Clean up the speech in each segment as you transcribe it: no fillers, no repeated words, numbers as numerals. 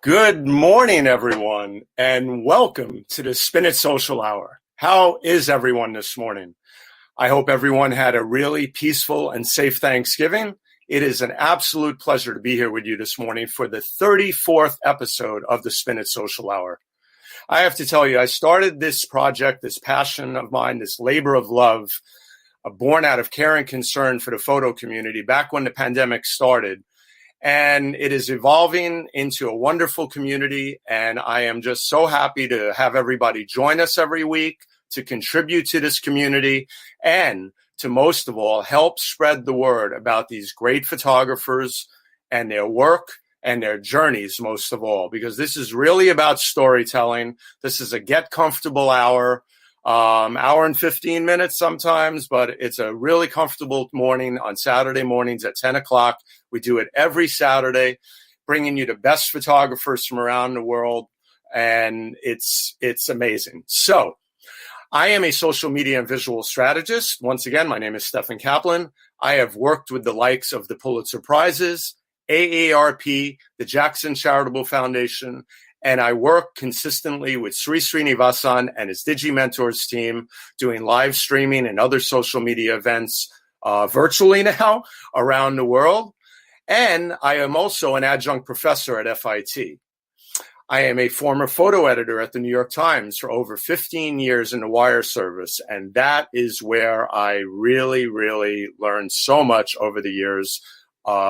Good morning, everyone, and welcome to the Spin It Social Hour. How is everyone this morning? I hope everyone had a really peaceful and safe Thanksgiving. It is an absolute pleasure to be here with you this morning for the 34th episode of the Spin It Social Hour. I have to tell you, I started this project, this passion of mine, this labor of love, born out of care and concern for the photo community back when the pandemic started. And it is evolving into a wonderful community. And I am just so happy to have everybody join us every week to contribute to this community and to most of all, help spread the word about these great photographers and their work and their journeys, most of all, because this is really about storytelling. This is a get comfortable hour. Hour and 15 minutes sometimes, but it's a really comfortable morning on Saturday mornings at 10 o'clock. We do it every Saturday, bringing you the best photographers from around the world, and it's amazing. So I am a social media and visual strategist. Once again, my name is Steffen Kaplan. I have worked with the likes of the Pulitzer Prizes, AARP, the Jackson Charitable Foundation, and I work consistently with Sri Srinivasan and his DigiMentors team doing live streaming and other social media events virtually now around the world. And I am also an adjunct professor at FIT. I am a former photo editor at the New York Times for over 15 years in the wire service. And that is where I really, really learned so much over the years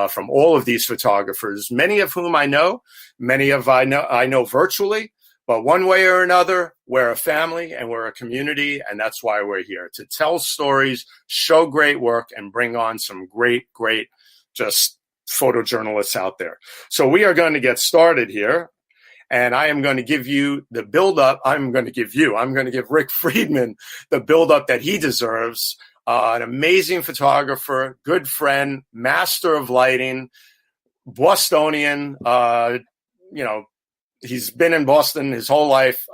from all of these photographers, many of whom I know, I know virtually, but one way or another, we're a family and we're a community, and that's why we're here, to tell stories, show great work, and bring on some great, just photojournalists out there. So we are going to get started here, and I am going to give you the build-up. I'm going to give Rick Friedman the build-up that he deserves. An amazing photographer, good friend, master of lighting, Bostonian. He's been in Boston his whole life.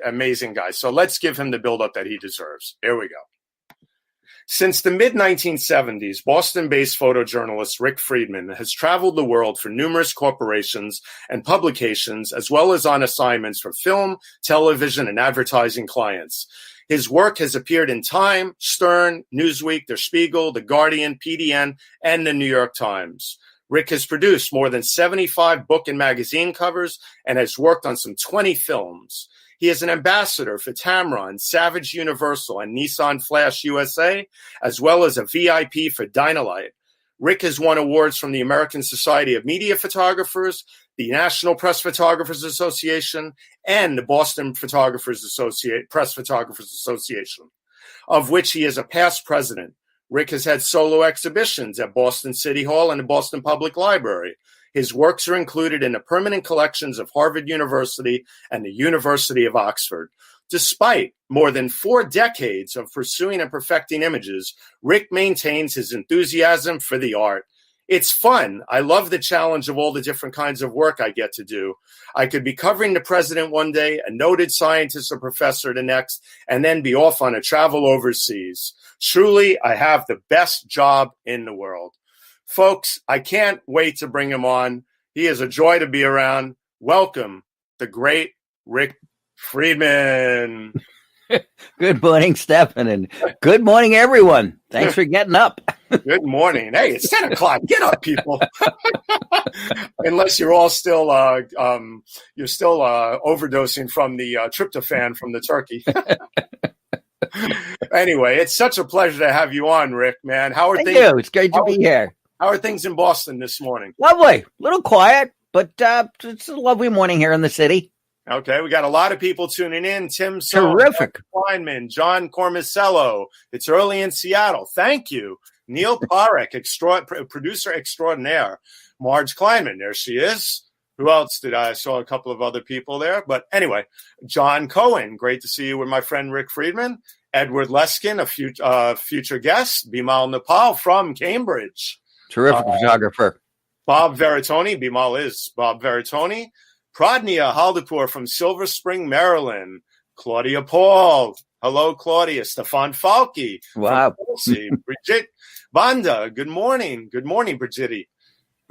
Amazing guy. So let's give him the build-up that he deserves. Here we go. Since the mid-1970s, Boston-based photojournalist Rick Friedman has traveled the world for numerous corporations and publications, as well as on assignments for film, television, and advertising clients. His work has appeared in Time, Stern, Newsweek, Der Spiegel, The Guardian, PDN, and the New York Times. Rick has produced more than 75 book and magazine covers and has worked on some 20 films. He is an ambassador for Tamron, Savage Universal, and Nissan Flash USA, as well as a VIP for Dynalite. Rick has won awards from the American Society of Media Photographers, the National Press Photographers Association, and the Boston Press Photographers Association, of which he is a past president. Rick has had solo exhibitions at Boston City Hall and the Boston Public Library. His works are included in the permanent collections of Harvard University and the University of Oxford. Despite more than 4 decades of pursuing and perfecting images, Rick maintains his enthusiasm for the art. It's fun. I love the challenge of all the different kinds of work I get to do. I could be covering the president one day, a noted scientist or professor the next, and then be off on a travel overseas. Truly, I have the best job in the world. Folks, I can't wait to bring him on. He is a joy to be around. Welcome, the great Rick Friedman. Good morning, Steffen, and good morning, everyone. Thanks for getting up. Good morning. Hey, it's 10 o'clock. Get up, people. Unless you're all still overdosing from the tryptophan from the turkey. Anyway, it's such a pleasure to have you on, Rick, man. How are things? Thank you. It's great to be here. How are things in Boston this morning? Lovely. A little quiet, but it's a lovely morning here in the city. Okay, we got a lot of people tuning in. Tim Terrific. Kleinman, John Cormicello. It's early in Seattle. Thank you. Neil Parek, producer extraordinaire. Marge Kleinman, there she is. Who else did I saw a couple of other people there? But anyway, John Cohen, great to see you with my friend Rick Friedman. Edward Leskin, a future guest. Bimal Nepal from Cambridge. Terrific photographer. Bob Veritoni, Bimal is Bob Veritoni. Pradnia Haldipur from Silver Spring, Maryland. Claudia Paul. Hello, Claudia. Stefan Falke. Wow. Brigitte Banda. Good morning. Good morning, Brigitte.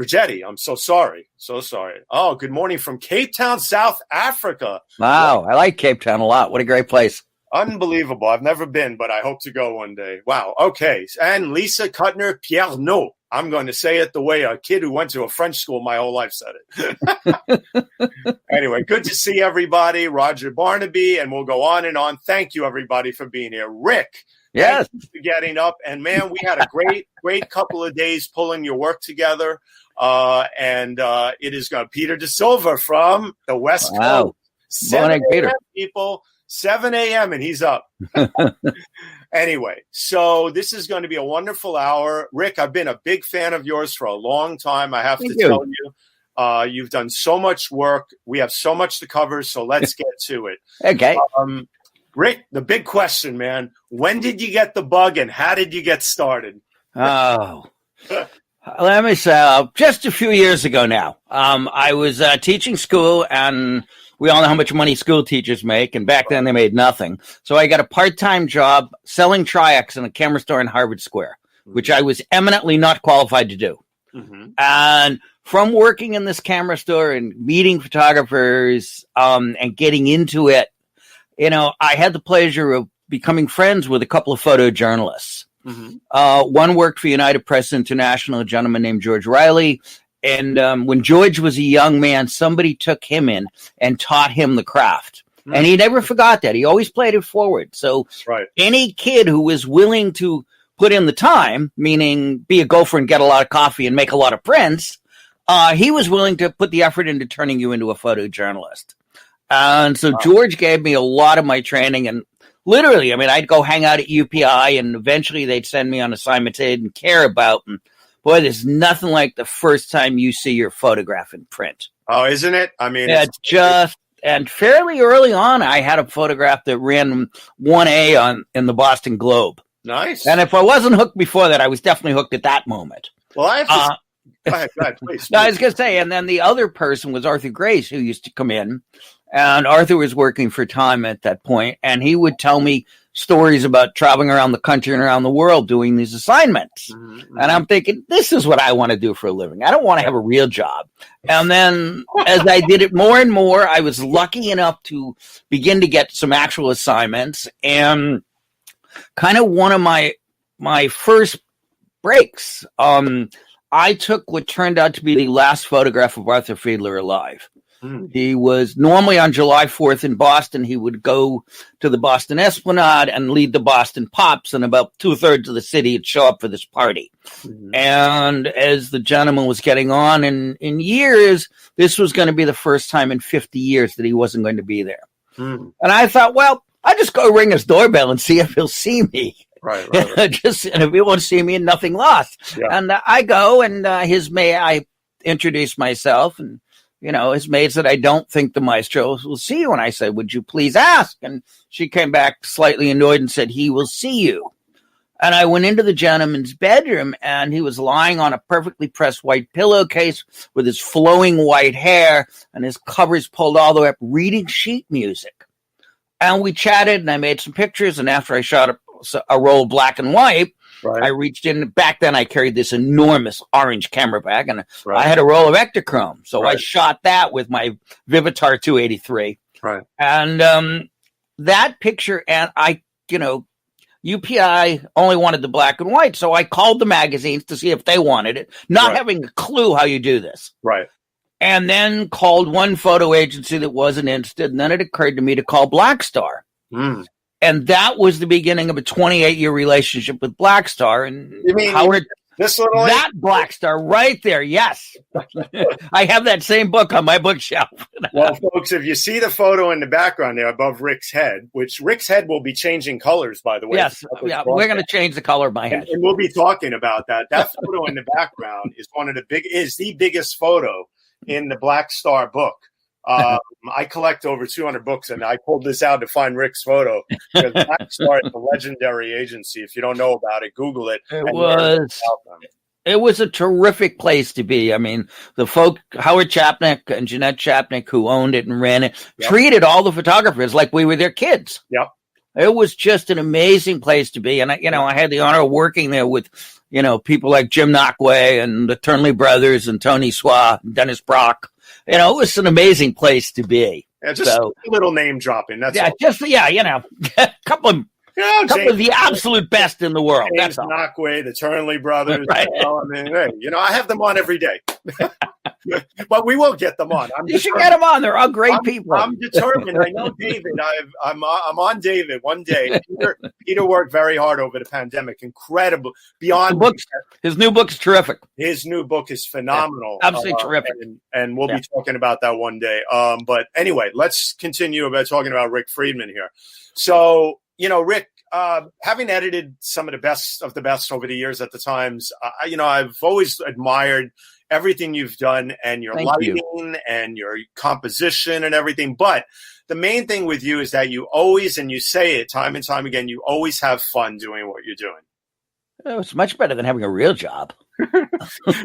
Rigetti, I'm so sorry. So sorry. Oh, good morning from Cape Town, South Africa. Wow, I like Cape Town a lot. What a great place. Unbelievable. I've never been, but I hope to go one day. Wow. Okay. And Lisa Kuttner Pierno. I'm going to say it the way a kid who went to a French school my whole life said it. Anyway, good to see everybody. Roger Barnaby, and we'll go on and on. Thank you, everybody, for being here. Rick, yes, thank you for getting up. And, man, we had a great couple of days pulling your work together. And it is Peter De Silva from the West Coast. 7 a.m., people. 7 a.m. and he's up. Anyway, so this is going to be a wonderful hour. Rick, I've been a big fan of yours for a long time. I have to tell you, you've done so much work. We have so much to cover, so let's get to it. Okay. Rick, the big question, man, when did you get the bug and how did you get started? Oh, let me say, just a few years ago now, I was teaching school, and we all know how much money school teachers make, and back then they made nothing. So I got a part-time job selling Triax in a camera store in Harvard Square, which I was eminently not qualified to do. Mm-hmm. And from working in this camera store and meeting photographers and getting into it, I had the pleasure of becoming friends with a couple of photojournalists. Mm-hmm. One worked for United Press International, a gentleman named George Riley. And when George was a young man, somebody took him in and taught him the craft. Mm-hmm. And he never forgot that. He always played it forward. So any kid who was willing to put in the time, meaning be a gopher and get a lot of coffee and make a lot of prints, he was willing to put the effort into turning you into a photojournalist. And so George gave me a lot of my training. And literally, I'd go hang out at UPI, and eventually they'd send me on assignments they didn't care about. And boy, there's nothing like the first time you see your photograph in print. Oh, isn't it? And fairly early on, I had a photograph that ran 1A in the Boston Globe. Nice. And if I wasn't hooked before that, I was definitely hooked at that moment. Well, I have to... Go ahead, please. No, I was going to say, and then the other person was Arthur Grace, who used to come in. And Arthur was working for Time at that point, and he would tell me stories about traveling around the country and around the world doing these assignments. Mm-hmm. And I'm thinking, this is what I want to do for a living. I don't want to have a real job. And then as I did it more and more, I was lucky enough to begin to get some actual assignments. And kind of one of my first breaks, I took what turned out to be the last photograph of Arthur Fiedler alive. He was normally on July 4th in Boston. He would go to the Boston Esplanade and lead the Boston Pops, and about 2/3 of the city would show up for this party. Mm-hmm. And as the gentleman was getting on in years, this was going to be the first time in 50 years that he wasn't going to be there. Mm-hmm. And I thought, well, I'll just go ring his doorbell and see if he'll see me. Right. And if he won't see me, nothing lost. Yeah. And I go, and I introduced myself, and his maid said, I don't think the maestro will see you. And I said, would you please ask? And she came back slightly annoyed and said, he will see you. And I went into the gentleman's bedroom, and he was lying on a perfectly pressed white pillowcase with his flowing white hair and his covers pulled all the way up, reading sheet music. And we chatted, and I made some pictures. And after I shot a roll of black and white, I reached in. Back then, I carried this enormous orange camera bag, and I had a roll of Ektachrome. So I shot that with my Vivitar 283. Right. And that picture, and UPI only wanted the black and white. So I called the magazines to see if they wanted it, not having a clue how you do this. Right. And then called one photo agency that wasn't interested. And then it occurred to me to call Black Star. Mm. And that was the beginning of a 28-year relationship with Black Star. And you mean Howard, that Black Star right there, yes. I have that same book on my bookshelf. Well, folks, if you see the photo in the background there above Rick's head, which Rick's head will be changing colors, by the way. Yes, we're going to change the color of my head. And we'll be talking about that. That photo in the background is the biggest photo in the Black Star book. I collect over 200 books, and I pulled this out to find Rick's photo. Because Black Star is a legendary agency. If you don't know about it, Google it. It was a terrific place to be. I mean, the folk, Howard Chapnick and Jeanette Chapnick, who owned it and ran it, treated all the photographers like we were their kids. Yep. It was just an amazing place to be. And I had the honor of working there with, people like Jim Knockway and the Turnley brothers and Tony Swa and Dennis Brock. It was an amazing place to be. Yeah, just a little name dropping. That's all. A couple of the absolute best in the world. James Knockway, the Turnley brothers. Right. I have them on every day. But we will get them on. You should get them on. They're all great people. I'm determined. I know David. I'm on David one day. Peter worked very hard over the pandemic. Incredible. Beyond his new book's terrific. His new book is phenomenal. Yeah, absolutely terrific. And we'll be talking about that one day. But anyway, let's continue about talking about Rick Friedman here. So, Rick, having edited some of the best over the years at the Times, I've always admired everything you've done and your lighting and your composition and everything. But the main thing with you is that you always, and you say it time and time again, you always have fun doing what you're doing. It's much better than having a real job.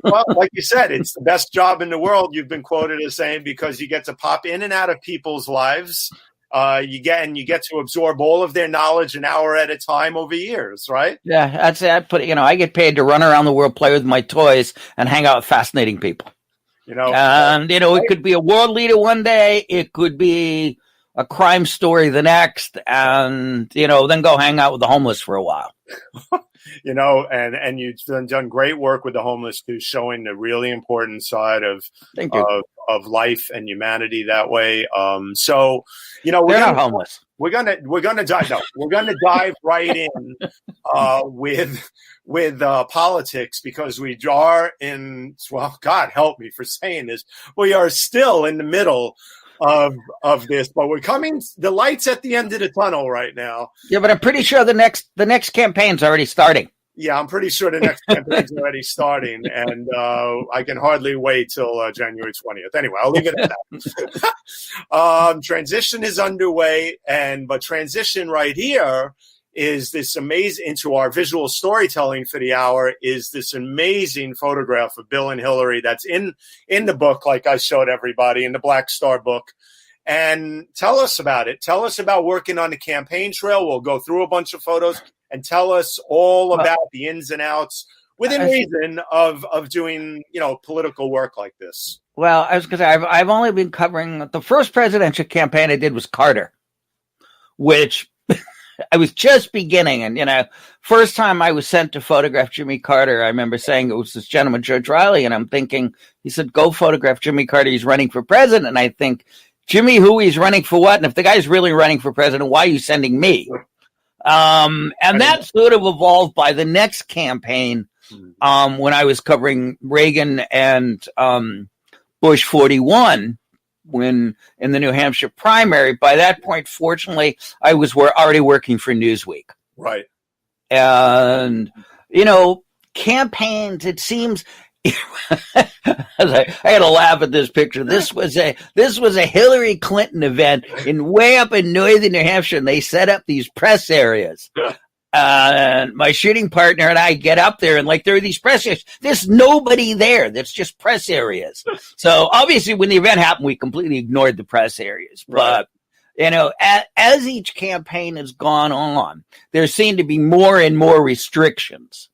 Well, like you said, it's the best job in the world. You've been quoted as saying, because you get to pop in and out of people's lives. You get to absorb all of their knowledge an hour at a time over years, right? Yeah, I'd say I get paid to run around the world, play with my toys, and hang out with fascinating people. It could be a world leader one day, it could be a crime story the next, and then go hang out with the homeless for a while. And you've done great work with the homeless too, showing the really important side of life and humanity that way. They're not homeless. We're gonna dive right in with politics, because we are in. Well, God help me for saying this. We are still in the middle of this, but we're coming. The light's at the end of the tunnel right now. Yeah, but I'm pretty sure the next campaign's already starting. Yeah, I'm pretty sure the next campaign's already starting, and I can hardly wait till January 20th. Anyway, I'll leave it at that. Transition is underway, but transition right here is this amazing, into our visual storytelling for the hour, is this amazing photograph of Bill and Hillary that's in the book, like I showed everybody, in the Black Star book. And tell us about it. Tell us about working on the campaign trail. We'll go through a bunch of photos and tell us all about the ins and outs within reason of doing, political work like this. Well, I was going to say, I've only been covering the first presidential campaign I did was Carter, which I was just beginning. And, first time I was sent to photograph Jimmy Carter, I remember saying it was this gentleman, George Riley. And I'm thinking, he said, go photograph Jimmy Carter. He's running for president. And I think, Jimmy, who he's running for what? And if the guy's really running for president, why are you sending me? And that sort of evolved by the next campaign, when I was covering Reagan and Bush 41, when in the New Hampshire primary. By that point, fortunately, I was already working for Newsweek. Right. And, campaigns, it seems... I had to laugh at this picture. This was a Hillary Clinton event way up in northern New Hampshire, and they set up these press areas. And my shooting partner and I get up there, and there are these press areas. There's nobody there. That's just press areas. So obviously, when the event happened, we completely ignored the press areas. But as each campaign has gone on, there seem to be more and more restrictions.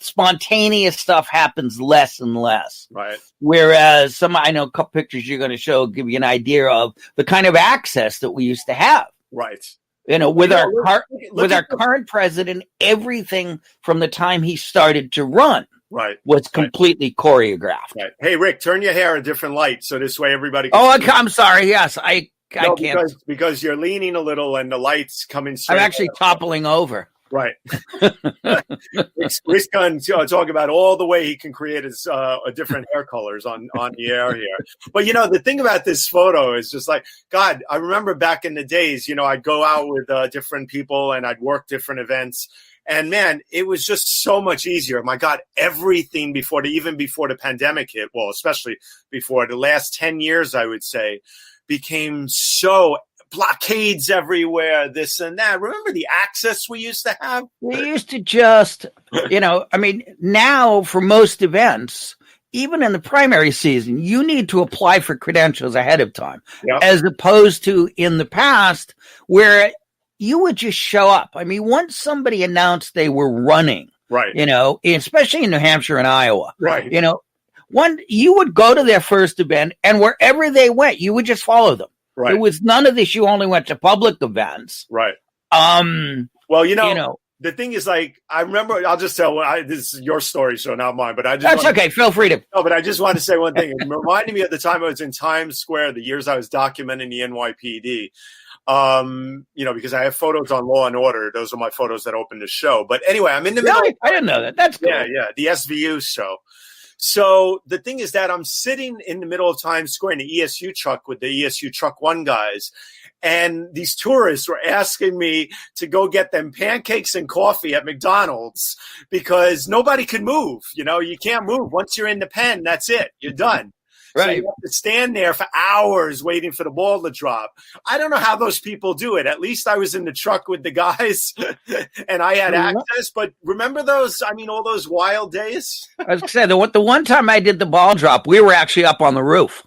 Spontaneous stuff happens less and less. Right. Whereas I know a couple pictures you're going to show give you an idea of the kind of access that we used to have. Right. With our current president, everything from the time he started to run was completely choreographed. Right. Hey, Rick, turn your hair a different light so this way everybody can see. I'm sorry. Yes, I can't. Because you're leaning a little and the light's coming straight. I'm actually toppling over. Right. Rick's going to talk about all the way he can create his different hair colors on the air here. But, the thing about this photo is just God, I remember back in the days, I'd go out with different people and I'd work different events. And, man, it was just so much easier. My God, everything even before the pandemic hit, well, especially before the last 10 years, I would say, became so blockades everywhere, this and that. Remember the access we used to have? We used to just, now for most events, even in the primary season, you need to apply for credentials ahead of time, as opposed to in the past where you would just show up. I mean, once somebody announced they were running, right, especially in New Hampshire and Iowa, right, you would go to their first event, and wherever they went, you would just follow them. right. There was none of this. You only went to public events. Right. Well, the thing is, like, I remember, I'll just tell, this is your story, so not mine, but that's okay. Feel free to. No, but I just want to say one thing. It reminded me of the time I was in Times Square, the years I was documenting the NYPD. Because I have photos on Law and Order. Those are my photos that opened the show. But anyway, I'm in the middle. I didn't know that. That's cool. Yeah, the SVU show. So the thing is that I'm sitting in the middle of Times Square in the ESU truck with the ESU Truck One guys. And these tourists were asking me to go get them pancakes and coffee at McDonald's because nobody could move. You can't move. Once you're in the pen, that's it. You're done. Right. So you have to stand there for hours waiting for the ball to drop. I don't know how those people do it. At least I was in the truck with the guys and I had access. But remember those, all those wild days? I was going to say, the one time I did the ball drop, we were actually up on the roof.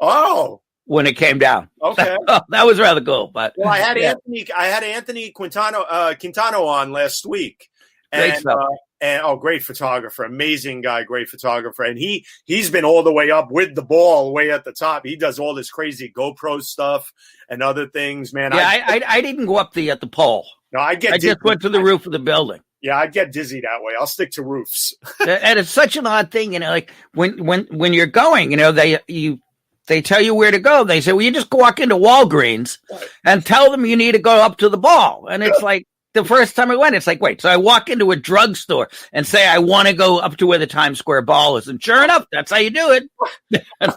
Oh. When it came down. Okay. That was rather cool. But I had Anthony Quintano on last week. Great stuff. Great photographer, amazing guy, great photographer. And he's been all the way up with the ball way at the top. He does all this crazy GoPro stuff and other things, man. Yeah, I didn't go up at the pole. No, I just went to the roof of the building. Yeah, I'd get dizzy that way. I'll stick to roofs. And it's such an odd thing, like when you're going, they tell you where to go. They say, well, you just walk into Walgreens and tell them you need to go up to the ball. And it's like, the first time I went, it's like, wait, so I walk into a drugstore and say, I want to go up to where the Times Square ball is. And sure enough, that's how you do it.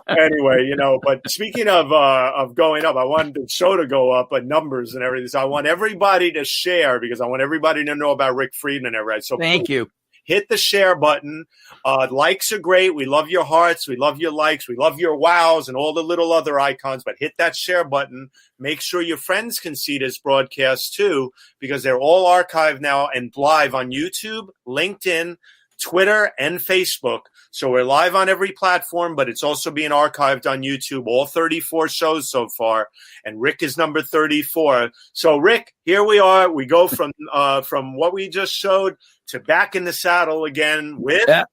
Anyway, but speaking of going up, I wanted the show to go up, but numbers and everything. So I want everybody to share because I want everybody to know about Rick Friedman and everything. So thank you. Hit the share button. Likes are great. We love your hearts. We love your likes. We love your wows and all the little other icons. But hit that share button. Make sure your friends can see this broadcast too, because they're all archived now and live on YouTube, LinkedIn, Twitter, and Facebook. So we're live on every platform, but it's also being archived on YouTube, all 34 shows so far. And Rick is number 34. So, Rick, here we are. We go from what we just showed to back in the saddle again with... Yeah.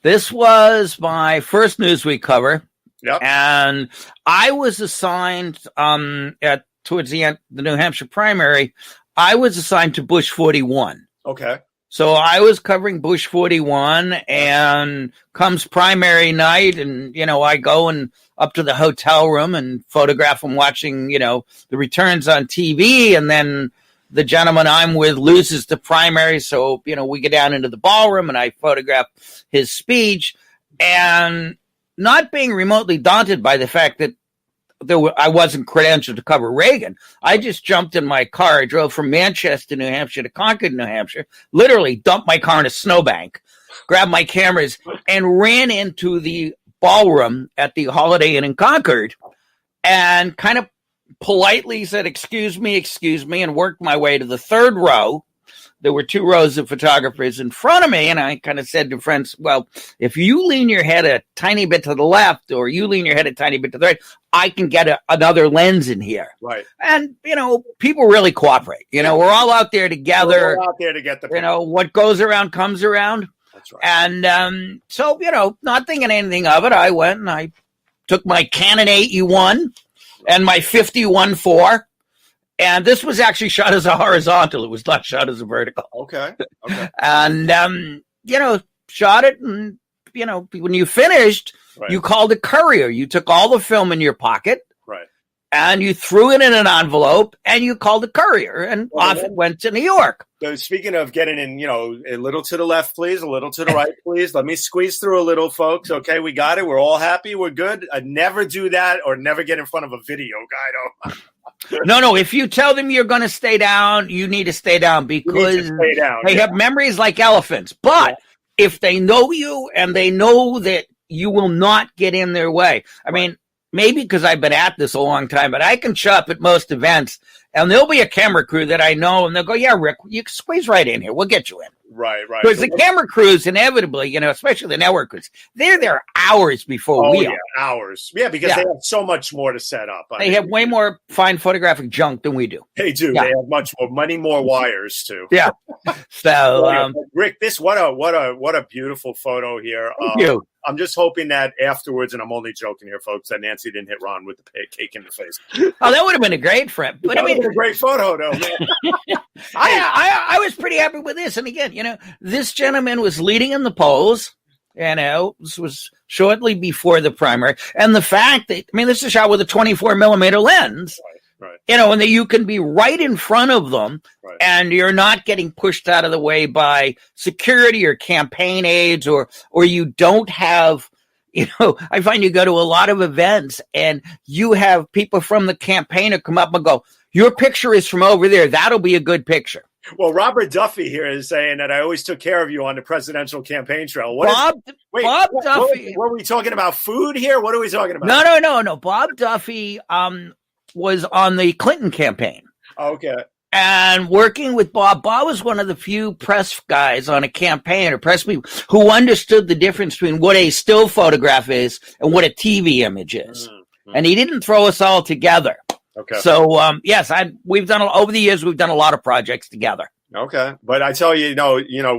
This was my first Newsweek cover. Yep. And I was assigned towards the end, the New Hampshire primary, I was assigned to Bush 41. Okay. So I was covering Bush 41, and comes primary night, and, I go and up to the hotel room and photograph them watching, the returns on TV. And then the gentleman I'm with loses the primary. So, we get down into the ballroom and I photograph his speech, and not being remotely daunted by the fact that I wasn't credentialed to cover Reagan. I just jumped in my car. I drove from Manchester, New Hampshire to Concord, New Hampshire, literally dumped my car in a snowbank, grabbed my cameras, and ran into the ballroom at the Holiday Inn in Concord and kind of politely said, excuse me, and worked my way to the third row. There were two rows of photographers in front of me, and I kind of said to friends, well, if you lean your head a tiny bit to the left or you lean your head a tiny bit to the right, I can get another lens in here. Right. And, people really cooperate. We're all out there together. We're all out there to get the what goes around comes around. That's right. And so, not thinking anything of it, I went and I took my Canon 8U1 and my 51.4. And this was actually shot as a horizontal. It was not shot as a vertical. Okay. And, shot it. And, when you finished, right, you called a courier. You took all the film in your pocket. Right. And you threw it in an envelope and you called a courier, and off it went to New York. So speaking of getting in, a little to the left, please, a little to the right, please. Let me squeeze through a little, folks. Okay, we got it. We're all happy. We're good. I'd never do that or never get in front of a video guy. No. If you tell them you're going to stay down, you need to stay down because they have memories like elephants. But if they know you and they know that you will not get in their way, I mean, maybe because I've been at this a long time, but I can show up at most events and there'll be a camera crew that I know and they'll go, yeah, Rick, you can squeeze right in here. We'll get you in. Right. Because the camera crews, inevitably, especially the network crews, they're there hours before we are. Hours. Yeah, because they have so much more to set up. They have way more fine photographic junk than we do. They do. Yeah. They have many more wires too. Yeah. So, Rick, what a beautiful photo here. Thank you. I'm just hoping that afterwards, and I'm only joking here, folks, that Nancy didn't hit Ron with the cake in the face. Oh, that would have been a great friend. But that would have been a great photo, though, man. I was pretty happy with this. And again, this gentleman was leading in the polls. This was shortly before the primary. And the fact that, this is shot with a 24 millimeter lens. Right. And that you can be right in front of them, and you're not getting pushed out of the way by security or campaign aides, or you don't have, I find you go to a lot of events and you have people from the campaign who come up and go, your picture is from over there. That'll be a good picture. Well, Robert Duffy here is saying that I always took care of you on the presidential campaign trail. Bob Duffy. Were we talking about food here? What are we talking about? No. Bob Duffy, was on the Clinton campaign. Okay. And working with Bob was one of the few press guys on a campaign, or press people, who understood the difference between what a still photograph is and what a TV image is. Mm-hmm. And he didn't throw us all together. Okay. So, yes, we've done, over the years, we've done a lot of projects together. Okay. But I tell you,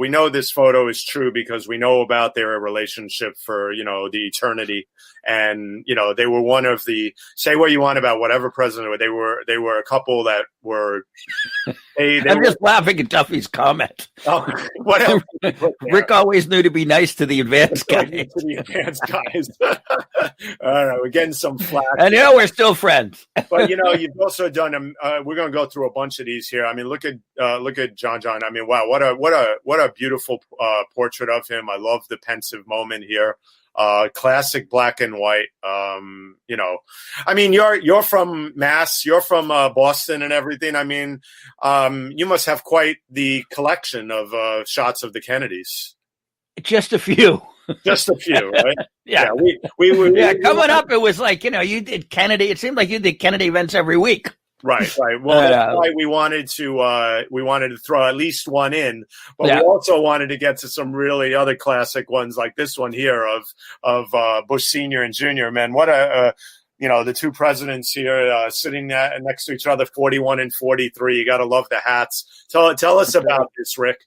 we know this photo is true because we know about their relationship for, the eternity. And, they were one of the, say what you want about whatever president, they were a couple that were. I'm just laughing at Duffy's comment. Oh, whatever. Rick always knew to be nice to the advanced guys. All right, we're getting some flack. And we're still friends. But you've also done. We're going to go through a bunch of these here. Look at John. Wow, what a beautiful portrait of him. I love the pensive moment here. Classic black and white. You're from Mass, you're from Boston and everything. You must have quite the collection of shots of the Kennedys. Just a few. Just a few, right? Yeah. We coming up, it was like, you did Kennedy. It seemed like you did Kennedy events every week. Right. Well, that's why we wanted to throw at least one in, but we also wanted to get to some really other classic ones like this one here of Bush Senior and Junior. Man, what the two presidents here sitting next to each other, 41 and 43. You got to love the hats. Tell us about this, Rick.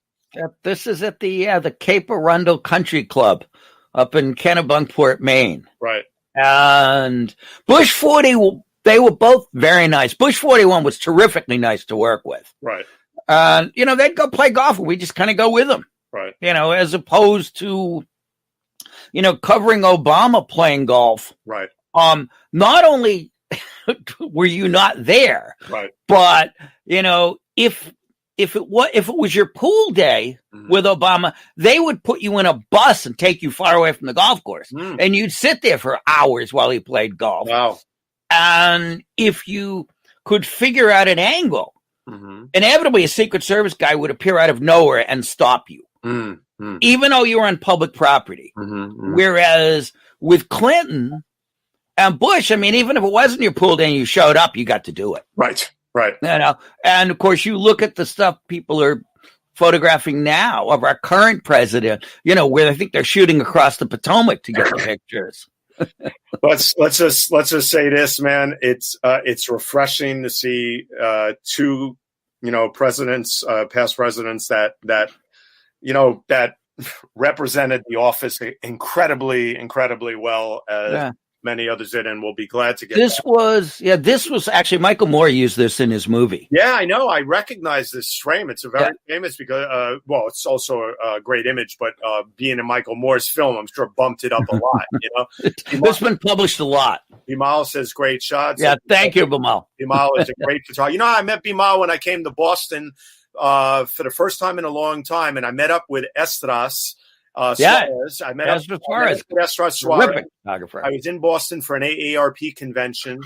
This is at the Cape Arundel Country Club up in Kennebunkport, Maine. Right. And Bush 40. They were both very nice. Bush 41 was terrifically nice to work with. Right. They'd go play golf, and we just kind of go with them. Right. As opposed to, covering Obama playing golf. Right. Not only were you not there, right, but, if it was your pool day with Obama, they would put you in a bus and take you far away from the golf course. And you'd sit there for hours while he played golf. Wow. And if you could figure out an angle, inevitably a Secret Service guy would appear out of nowhere and stop you, even though you were on public property. Whereas with Clinton and Bush, even if it wasn't your pool day and you showed up, you got to do it. Right. And of course, you look at the stuff people are photographing now of our current president, where I think they're shooting across the Potomac to get the pictures. Let's just say this, man. It's refreshing to see two, presidents, past presidents that represented the office incredibly well. Many others did, and we'll be glad to get this. This was actually Michael Moore used this in his movie. Yeah, I know. I recognize this frame. It's a very famous because, it's also a great image. But being in Michael Moore's film, I'm sure bumped it up a lot. It's been published a lot. Bimal says great shots. Yeah, thank you, Bimal. Bimal is a great photographer. I met Bimal when I came to Boston for the first time in a long time, and I met up with Estras. Suarez. I met Suarez. Suarez. I was in Boston for an AARP convention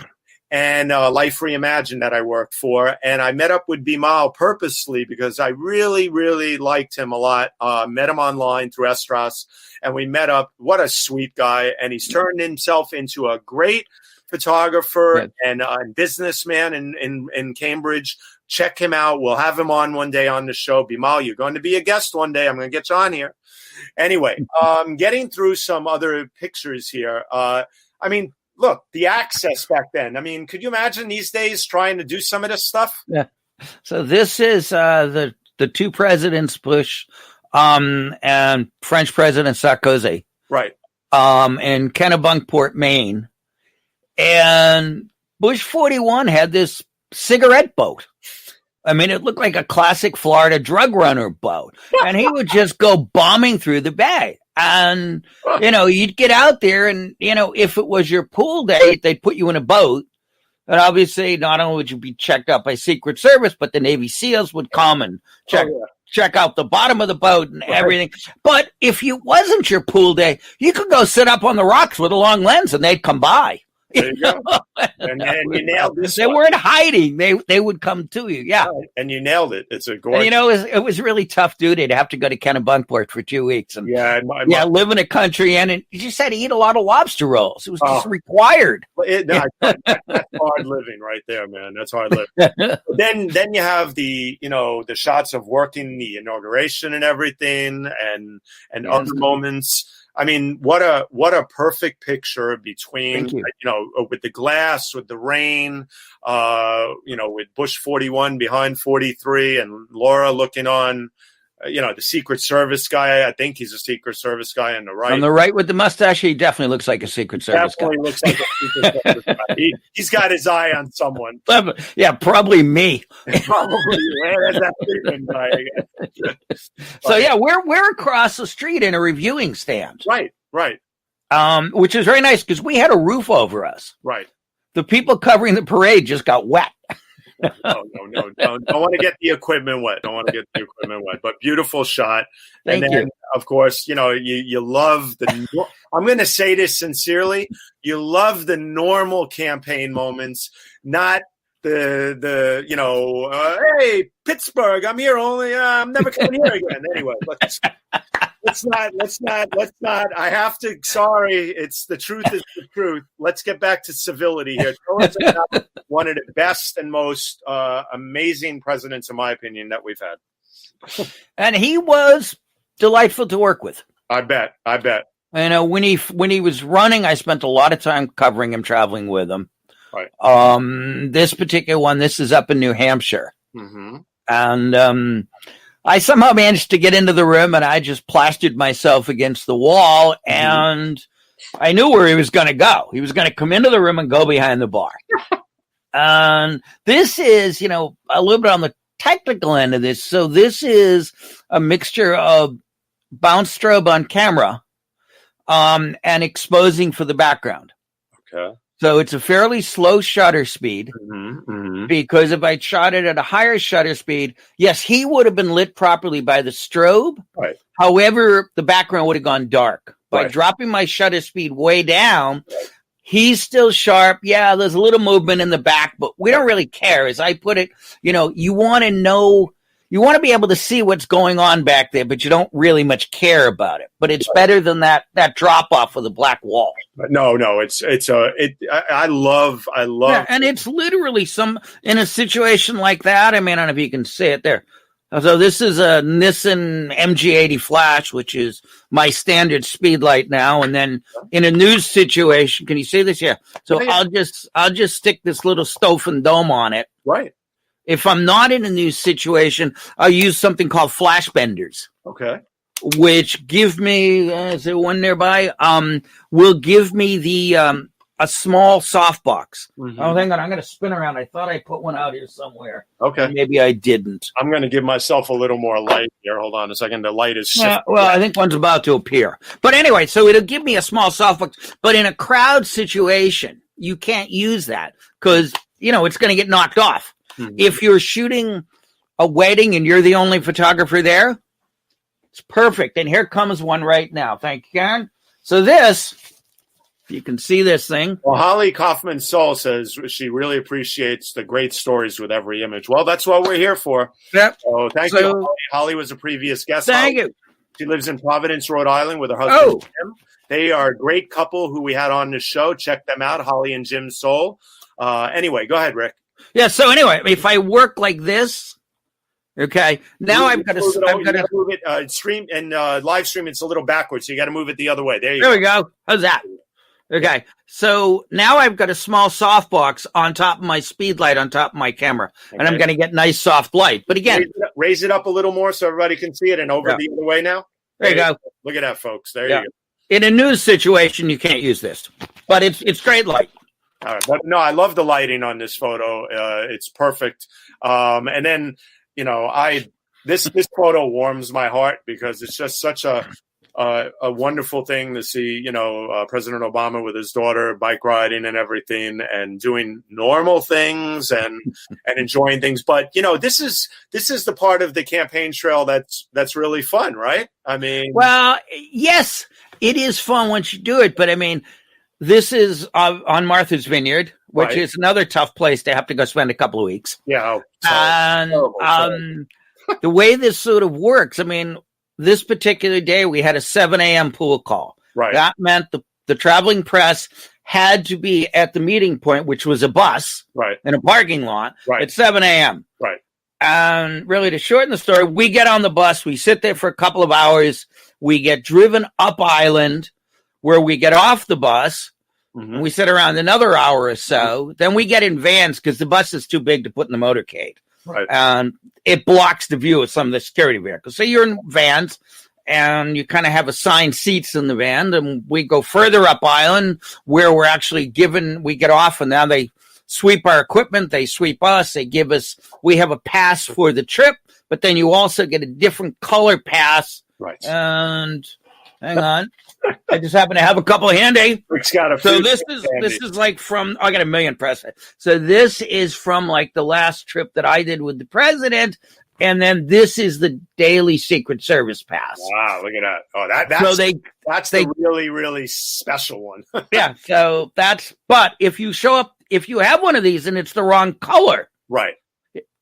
and Life Reimagined that I worked for. And I met up with Bimal purposely because I really, really liked him a lot. Met him online through Estras, and we met up. What a sweet guy. And he's turned himself into a great photographer and businessman in Cambridge. Check him out. We'll have him on one day on the show. Bimal, you're going to be a guest one day. I'm going to get you on here. Anyway, getting through some other pictures here. I mean, look, the access back then. I mean, could you imagine these days trying to do some of this stuff? Yeah. So this is the two presidents, Bush and French President Sarkozy. Right. In Kennebunkport, Maine. And Bush 41 had this cigarette boat. I mean, it looked like a classic Florida drug runner boat. And he would just go bombing through the bay. And, you'd get out there and, if it was your pool day, they'd put you in a boat. And obviously, not only would you be checked out by Secret Service, but the Navy SEALs would come and check out the bottom of the boat and everything. But if it wasn't your pool day, you could go sit up on the rocks with a long lens and they'd come by. There you go. And you nailed this. They weren't hiding. They would come to you. Yeah. Right. And you nailed it. It's a gorgeous. And, it was really tough duty to have to go to Kennebunkport for 2 weeks. And live in a country. And you said eat a lot of lobster rolls. It was just required. That's hard living right there, man. That's hard living. then you have the shots of working the inauguration and everything and other moments. I mean, what a perfect picture between, with the glass, with the rain, with Bush 41 behind 43 and Laura looking on, the Secret Service guy. I think he's a Secret Service guy on the right. On the right with the mustache, he definitely looks like a Secret Service guy. Looks like a Secret Service guy. He's got his eye on someone. Yeah, probably me. Probably. That's that Friedman guy, I guess. So we're across the street in a reviewing stand. Right. Which is very nice because we had a roof over us. Right. The people covering the parade just got wet. No. Don't want to get the equipment wet. But beautiful shot. Thank you. Of course, you love I'm going to say this sincerely. You love the normal campaign moments, not the hey, Pittsburgh, I'm here only. I'm never coming here again. Anyway, let's not. I have to. Sorry, it's the truth is the truth. Let's get back to civility here. One of the best and most amazing presidents, in my opinion, that we've had. And he was delightful to work with. I bet. When he was running, I spent a lot of time covering him, traveling with him. Right. This particular one, this is up in New Hampshire. Mm-hmm. And I somehow managed to get into the room and I just plastered myself against the wall and I knew where he was going to go. He was going to come into the room and go behind the bar. And this is, a little bit on the technical end of this. So this is a mixture of bounce strobe on camera and exposing for the background. Okay. So it's a fairly slow shutter speed because if I shot it at a higher shutter speed, yes, he would have been lit properly by the strobe. Right. However, the background would have gone dark. By dropping my shutter speed way down, he's still sharp. Yeah, there's a little movement in the back, but we don't really care. As I put it, you want to know. You want to be able to see what's going on back there, but you don't really much care about it. But it's better than that drop off of the black wall. No, I love. Yeah, and it's literally in a situation like that. I mean, I don't know if you can see it there. So this is a Nissan MG80 Flash, which is my standard speed light now. And then in a news situation, can you see this? Yeah. So I'll just stick this little Steffen dome on it. Right. If I'm not in a news situation, I'll use something called flash benders. Okay. Which give me, is there one nearby? Will give me a small softbox. Mm-hmm. Oh, hang on. I'm going to spin around. I thought I put one out here somewhere. Okay. Maybe I didn't. I'm going to give myself a little more light here. Hold on a second. The light is... well, I think one's about to appear. But anyway, so it'll give me a small softbox. But in a crowd situation, you can't use that because, it's going to get knocked off. Mm-hmm. If you're shooting a wedding and you're the only photographer there, it's perfect. And here comes one right now. Thank you, Karen. So this, you can see this thing. Well, Holly Kaufman-Soul says she really appreciates the great stories with every image. Well, that's what we're here for. Yep. So thank you, Holly. Holly was a previous guest. Thank you. She lives in Providence, Rhode Island with her husband, Jim. They are a great couple who we had on the show. Check them out, Holly and Jim Soul. Anyway, go ahead, Rick. Yeah, so anyway, if I work like this, okay, now I've got to move it, stream and live stream. It's a little backwards, so you got to move it the other way. There we go. How's that? Okay, so now I've got a small softbox on top of my speed light on top of my camera, and I'm going to get nice soft light. But again, raise it up a little more so everybody can see it, and over the other way now. There you go. Look at that, folks. There you go. In a news situation, you can't use this, but it's great light. All right, but no, I love the lighting on this photo. It's perfect. And then, this photo warms my heart because it's just such a wonderful thing to see, President Obama with his daughter bike riding and everything and doing normal things and enjoying things. But, this is the part of the campaign trail that's really fun, right? I mean, well, yes, it is fun once you do it. But I mean, this is on Martha's Vineyard, which is another tough place to have to go spend a couple of weeks. Yeah. And the way this sort of works, I mean, this particular day we had a 7 a.m. pool call. Right. That meant the traveling press had to be at the meeting point, which was a bus in a parking lot at 7 a.m. Right. And really, to shorten the story, we get on the bus, we sit there for a couple of hours, we get driven up island, where we get off the bus, and we sit around another hour or so. Then we get in vans because the bus is too big to put in the motorcade. Right. And it blocks the view of some of the security vehicles. So you're in vans, and you kind of have assigned seats in the van. And we go further up island where we're actually we get off, and now they sweep our equipment. They sweep us. We have a pass for the trip, but then you also get a different color pass. Right. And hang on. I just happen to have a couple handy. Rick's got a so this is like from I got a million press. So this is from like the last trip that I did with the president, and then this is the daily Secret Service pass. Wow, look at that! Oh, that's the really really special one. Yeah. So but if you show up, if you have one of these and it's the wrong color, right,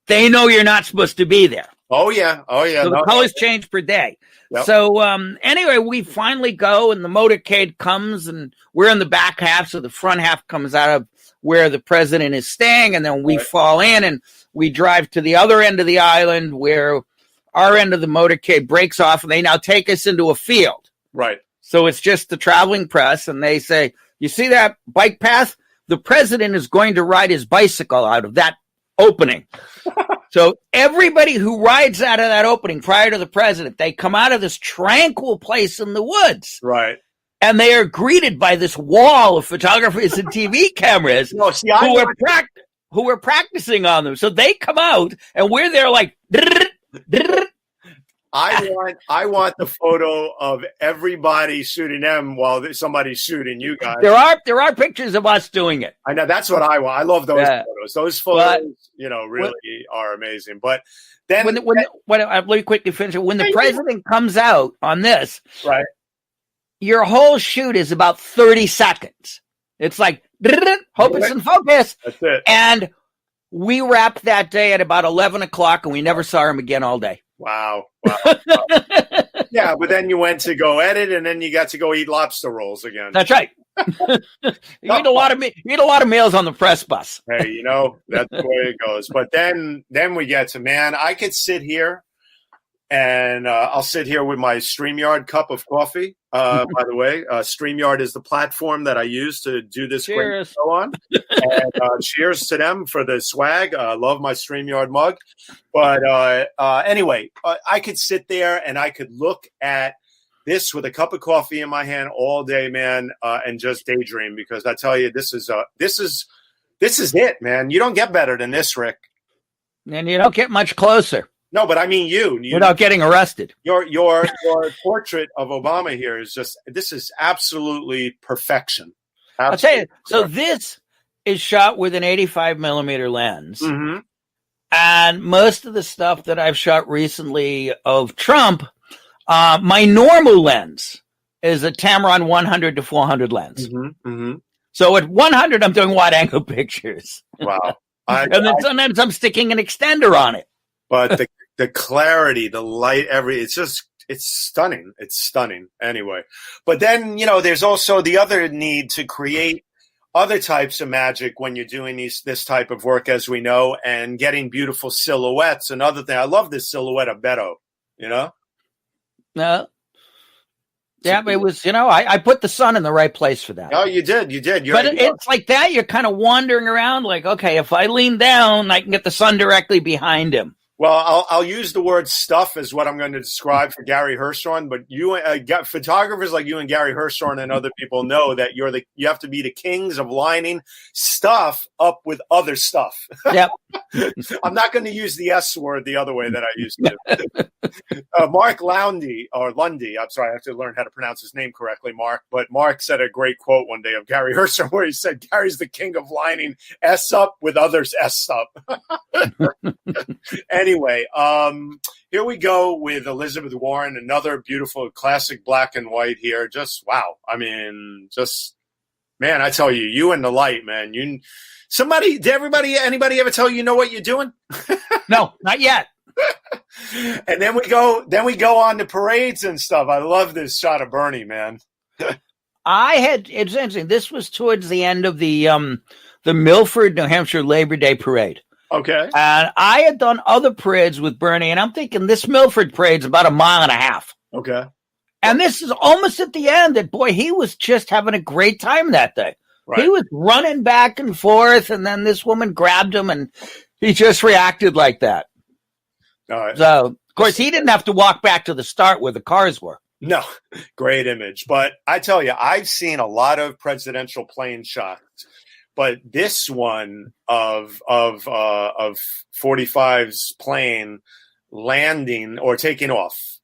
they know you're not supposed to be there. Oh yeah. So the colors change per day. Yep. So anyway, we finally go, and the motorcade comes, and we're in the back half, so the front half comes out of where the president is staying, and then we fall in, and we drive to the other end of the island where our end of the motorcade breaks off, and they now take us into a field. Right. So it's just the traveling press, and they say, you see that bike path? The president is going to ride his bicycle out of that opening. So everybody who rides out of that opening prior to the president, they come out of this tranquil place in the woods. Right. And they are greeted by this wall of photographers and TV cameras who are practicing on them. So they come out, and we're there like... I want the photo of everybody shooting them while somebody's shooting you guys. There are pictures of us doing it. I know, that's what I want. I love those photos. Those photos, really are amazing. But then, let me quickly finish it. When the president comes out on this, right, your whole shoot is about 30 seconds. It's like hope it's in focus. That's it. And we wrapped that day at about 11 o'clock, and we never saw him again all day. Wow. Yeah, but then you went to go edit, and then you got to go eat lobster rolls again. That's right. You eat a lot of meals on the press bus. Hey, that's the way it goes. But then we get to, man, I could sit here, and I'll sit here with my StreamYard cup of coffee. By the way, StreamYard is the platform that I use to do this great show on. And cheers to them for the swag. I love my StreamYard mug. But anyway, I could sit there and I could look at this with a cup of coffee in my hand all day, man, and just daydream, because I tell you, this is it, man. You don't get better than this, Rick. And you don't get much closer. No, but I mean you without getting arrested. Your portrait of Obama here is this is absolutely perfection. I'll tell you. So this is shot with an 85 millimeter lens. Mm-hmm. And most of the stuff that I've shot recently of Trump, my normal lens is a Tamron 100 to 400 lens. Mm-hmm. Mm-hmm. So at 100, I'm doing wide angle pictures. Wow. And then sometimes I'm sticking an extender on it. But the clarity, the light, it's it's stunning. It's stunning. Anyway, but then, there's also the other need to create other types of magic when you're doing this type of work, as we know, and getting beautiful silhouettes. Another thing, I love this silhouette of Beto, No. Yeah, but it was, I put the sun in the right place for that. Oh, you did. It's like that. You're kind of wandering around like, okay, if I lean down, I can get the sun directly behind him. Well, I'll use the word stuff as what I'm going to describe for Gary Hirshhorn, but photographers like you and Gary Hirshhorn and other people know that you have to be the kings of lining stuff up with other stuff. Yep. I'm not going to use the S word the other way that I used to. Mark Lundy, I'm sorry, I have to learn how to pronounce his name correctly, Mark. But Mark said a great quote one day of Gary Hirshhorn where he said, Gary's the king of lining S up with others S up. Anyway, here we go with Elizabeth Warren, another beautiful classic black and white here. Just wow. I mean, man, I tell you, you and the light, man. Anybody ever tell you know what you're doing? No, not yet. And then we go on to parades and stuff. I love this shot of Bernie, man. It's interesting. This was towards the end of the Milford, New Hampshire Labor Day parade. Okay. And I had done other parades with Bernie, and I'm thinking this Milford parade's about a mile and a half. Okay. And this is almost at the end that, boy, he was just having a great time that day. Right. He was running back and forth, and then this woman grabbed him, and he just reacted like that. So, of course, he didn't have to walk back to the start where the cars were. No, great image. But I tell you, I've seen a lot of presidential plane shots. But this one of 45's plane landing or taking off.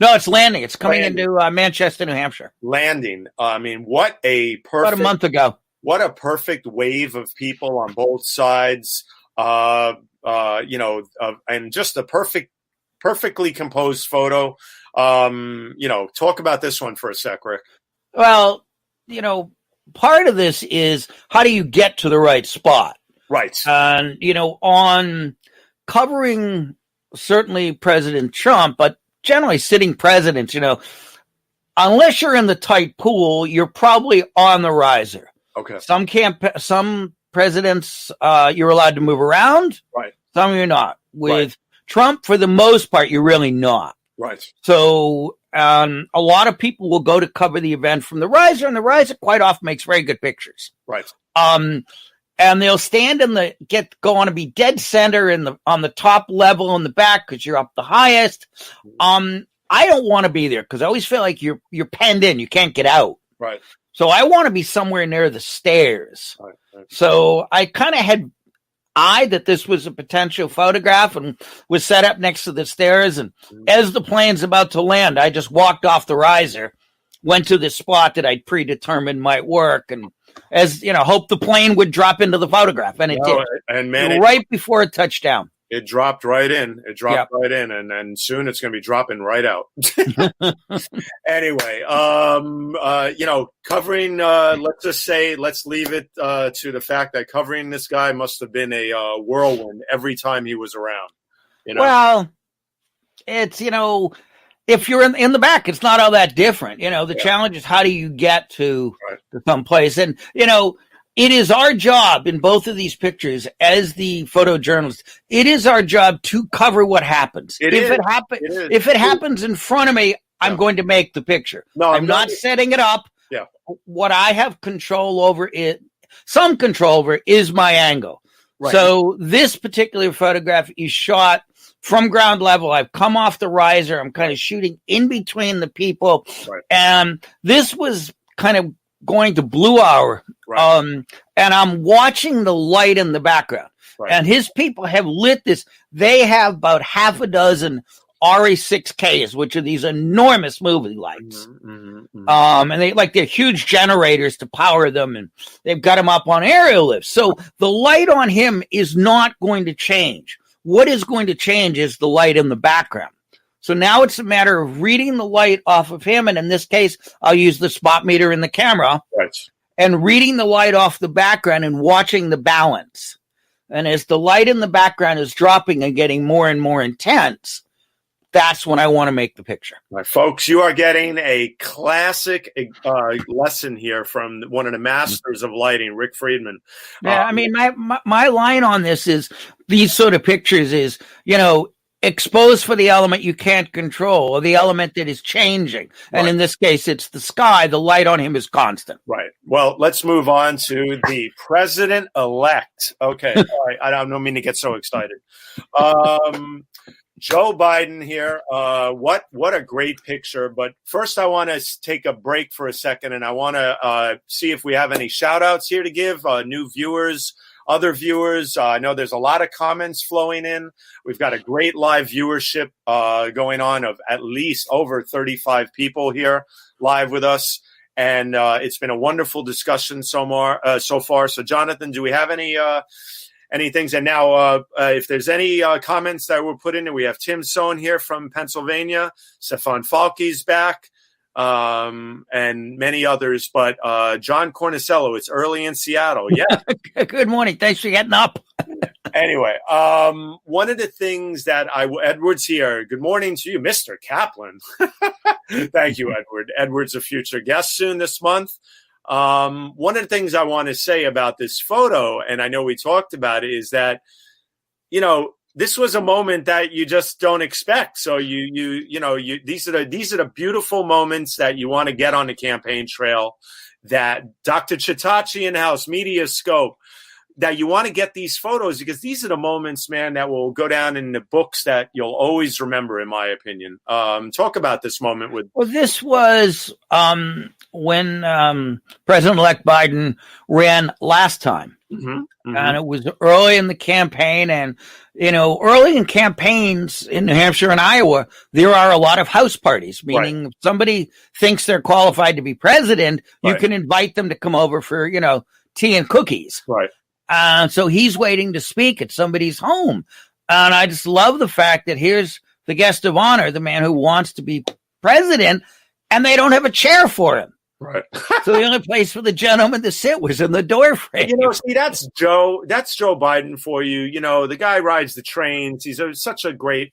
No, it's landing. It's coming into Manchester, New Hampshire. Landing. I mean, what a perfect. About a month ago. What a perfect wave of people on both sides. And just a perfectly composed photo. Talk about this one for a sec, Rick. Well, part of this is how do you get to the right spot? Right. And, on covering certainly President Trump, but generally sitting presidents, unless you're in the tight pool, you're probably on the riser. Okay. Some presidents, you're allowed to move around. Right. Some you're not. With Trump, for the most part, you're really not. Right. So a lot of people will go to cover the event from the riser, and the riser quite often makes very good pictures. Right. And they'll stand go on to be dead center on the top level in the back because you're up the highest. I don't want to be there because I always feel like you're penned in, you can't get out. Right. So I want to be somewhere near the stairs. Right. So I kind of had eyed that this was a potential photograph and was set up next to the stairs. And as the plane's about to land, I just walked off the riser, went to the spot that I'd predetermined might work, and hoped the plane would drop into the photograph, and it did. And man, right before it touched down. It dropped right in. Right in, and soon it's going to be dropping right out. Anyway, covering. Let's leave it to the fact that covering this guy must have been a whirlwind every time he was around. Well, it's if you're in the back, it's not all that different. The challenge is how do you get to someplace, and it is our job in both of these pictures as the photojournalist. It is our job to cover what happens. If it happens in front of me, I'm going to make the picture. No, I'm not setting it up. Yeah. What I have some control over is my angle. Right. So this particular photograph is shot from ground level. I've come off the riser. I'm kind of shooting in between the people. Right. And this was kind of going to blue hour. Right. And I'm watching the light in the background. Right. And his people have lit this. They have about half a dozen RE6Ks, which are these enormous movie lights. And they're huge generators to power them, and they've got them up on aerial lifts. So the light on him is not going to change. What is going to change is the light in the background. So now it's a matter of reading the light off of him, and in this case, I'll use the spot meter in the camera, and reading the light off the background and watching the balance. And as the light in the background is dropping and getting more and more intense, that's when I want to make the picture. Right, folks, you are getting a classic lesson here from one of the masters of lighting, Rick Friedman. Yeah, I mean, my line on this is these sort of pictures is, exposed for the element you can't control or the element that is changing. And in this case, it's the sky. The light on him is constant. Right. Well, let's move on to the president-elect. Okay. All right. I don't mean to get so excited. Joe Biden here. What a great picture. But first, I want to take a break for a second, and I want to see if we have any shout-outs here to give, new viewers, other viewers. I know there's a lot of comments flowing in. We've got a great live viewership going on of at least over 35 people here live with us. And it's been a wonderful discussion so far. So, Jonathan, do we have any things? And now, if there's any comments that were put in, we have Tim Sohn here from Pennsylvania, Stefan Falke's back, and many others. But John Cornicello, it's early in Seattle. Yeah. Good morning. Thanks for getting up. Anyway, one of the things that Edward's here. Good morning to you, Mr. Kaplan. Thank you, Edward. Edward's a future guest soon this month. One of the things I want to say about this photo, and I know we talked about it, is that, this was a moment that you just don't expect. So these are the beautiful moments that you want to get on the campaign trail, that Dr. Chitachi in-house Media Scope, that you want to get these photos, because these are the moments, man, that will go down in the books that you'll always remember, in my opinion. Talk about this moment with. Well, this was when President-elect Biden ran last time. And it was early in the campaign. And, early in campaigns in New Hampshire and Iowa, there are a lot of house parties, meaning if somebody thinks they're qualified to be president, you can invite them to come over for, tea and cookies. Right. So he's waiting to speak at somebody's home. And I just love the fact that here's the guest of honor, the man who wants to be president, and they don't have a chair for him. Right. So the only place for the gentleman to sit was in the door frame. See, that's Joe Biden for you. The guy rides the trains. He's such a great,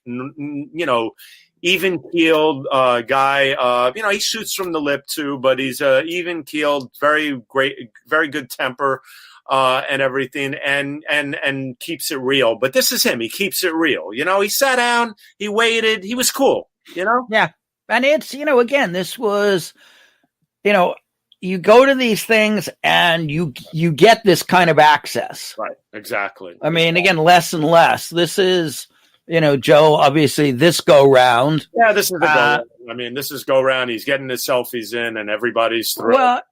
even-keeled guy. He shoots from the lip too, but he's even-keeled, very great, very good temper. And everything, and keeps it real. But this is him. He keeps it real. He sat down, he waited, he was cool, Yeah. And it's, again, this was, you go to these things and you get this kind of access. Right. Exactly. I mean, again, less and less. This is, Joe, obviously this go round. Yeah, this is the go round. I mean, this is go round. He's getting his selfies in and everybody's thrilled.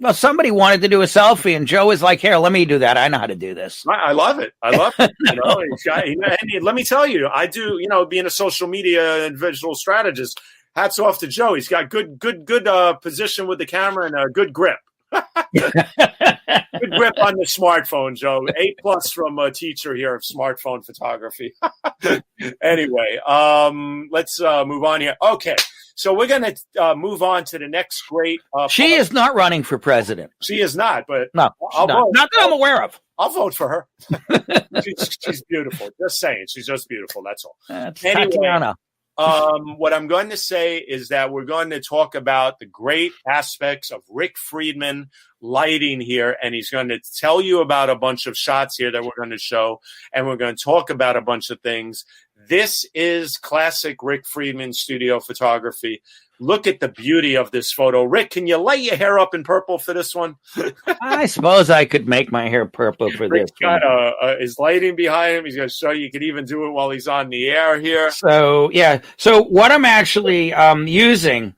Well, somebody wanted to do a selfie, and Joe was like, "Here, let me do that. I know how to do this." I love it. Let me tell you, I do. Being a social media and visual strategist, hats off to Joe. He's got good position with the camera and a good grip. Good grip on the smartphone, Joe. A+ from a teacher here of smartphone photography. Anyway, let's move on here. Okay. So we're going to move on to the next great. She is not running for president. She is not, but no, I'll vote. Not that I'm aware of. I'll vote for her. she's beautiful. Just saying, she's just beautiful. That's all. Anyway, Tatiana. What I'm going to say is that we're going to talk about the great aspects of Rick Friedman lighting here, and he's going to tell you about a bunch of shots here that we're going to show, and we're going to talk about a bunch of things. This is classic Rick Friedman studio photography. Look at the beauty of this photo. Rick, can you light your hair up in purple for this one? I suppose I could make my hair purple for Rick's this. Got his lighting behind him. He's going to show you can even do it while he's on the air here. So, yeah. So what I'm actually using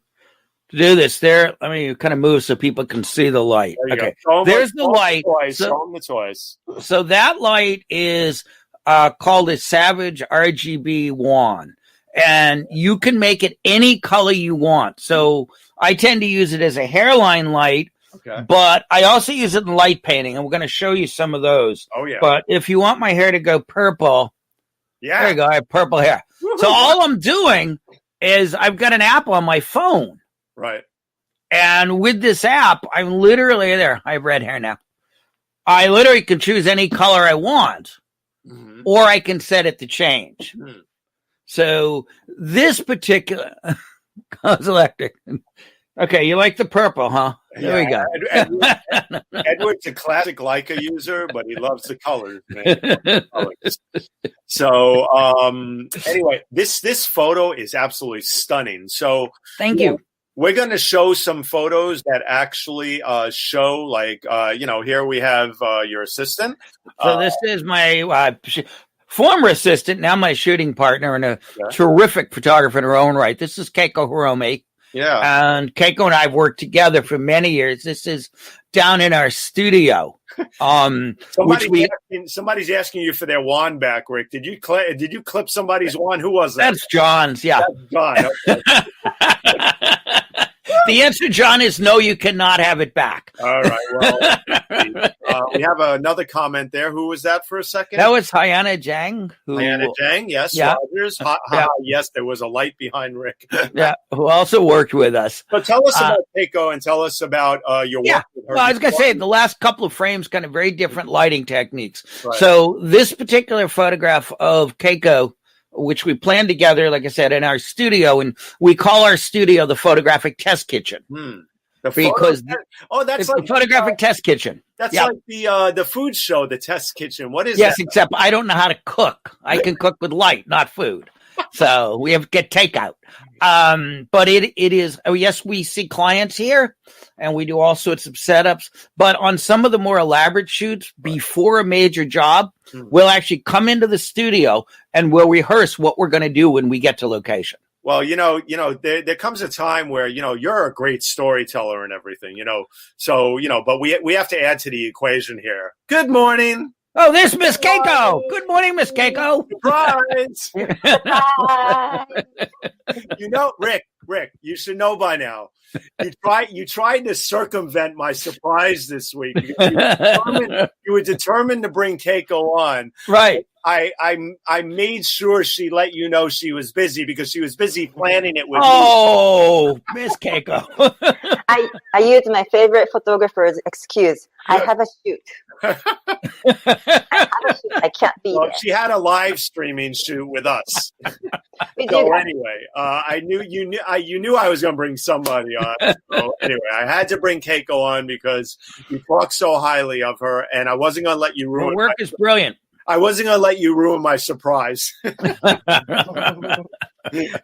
to do this, there, let me kind of move so people can see the light. Okay. There's the light. Show them the toys. So that light is called a Savage RGB wand. And you can make it any color you want. So I tend to use it as a hairline light, but I also use it in light painting. And we're going to show you some of those. Oh, yeah. But if you want my hair to go purple, there you go. I have purple hair. Woo-hoo. So all I'm doing is I've got an app on my phone. Right. And with this app, I'm literally there. I have red hair now. I literally can choose any color I want, or I can set it to change. So this particular goes electric. Okay, you like the purple, huh? There we go. Edward's a classic Leica user, but he loves the colors, man. So anyway, this photo is absolutely stunning. So thank you. We're going to show some photos that actually show, like, here we have your assistant. So this is my former assistant, now my shooting partner, and a terrific photographer in her own right. This is Keiko Hiromi. Yeah. And Keiko and I have worked together for many years. This is down in our studio. Somebody's asking you for their wand back, Rick. Did you clip somebody's wand? Who was that? That's John's, yeah. That's John. Okay. The answer, John, is no, you cannot have it back. All right. Well, we have another comment there. Who was that for a second? That was Hyana Jang. Hyana Jang, yes. Yeah. Rogers. Yes, there was a light behind Rick. Yeah, who also worked with us. So tell us about Keiko and tell us about your work with her. Well, I was going to say, the last couple of frames, kind of very different lighting techniques. Right. So this particular photograph of Keiko, which we planned together, like I said, in our studio, and we call our studio the Photographic Test Kitchen. It's the Photographic Test Kitchen. That's like the food show, the Test Kitchen. What is that? Yes, except I don't know how to cook. I can cook with light, not food. So we have to get takeout. But it is, yes, we see clients here and we do all sorts of setups, but on some of the more elaborate shoots before a major job, we'll actually come into the studio and we'll rehearse what we're going to do when we get to location. Well, there comes a time where, you're a great storyteller and everything, so, but we have to add to the equation here. Good morning. Oh, there's Miss Keiko. Good morning, Miss Keiko. Surprise. Rick, you should know by now. You tried to circumvent my surprise this week. You were determined to bring Keiko on. Right. I made sure she let you know she was busy because she was busy planning it with me. Oh, Miss Keiko. I used my favorite photographer's excuse. I have a shoot. I can't be there. She had a live streaming shoot with us. So anyway, I knew you knew I was going to bring somebody on. So anyway, I had to bring Keiko on because you talk so highly of her, and I wasn't going to let you ruin. Her work is brilliant. I wasn't going to let you ruin my surprise.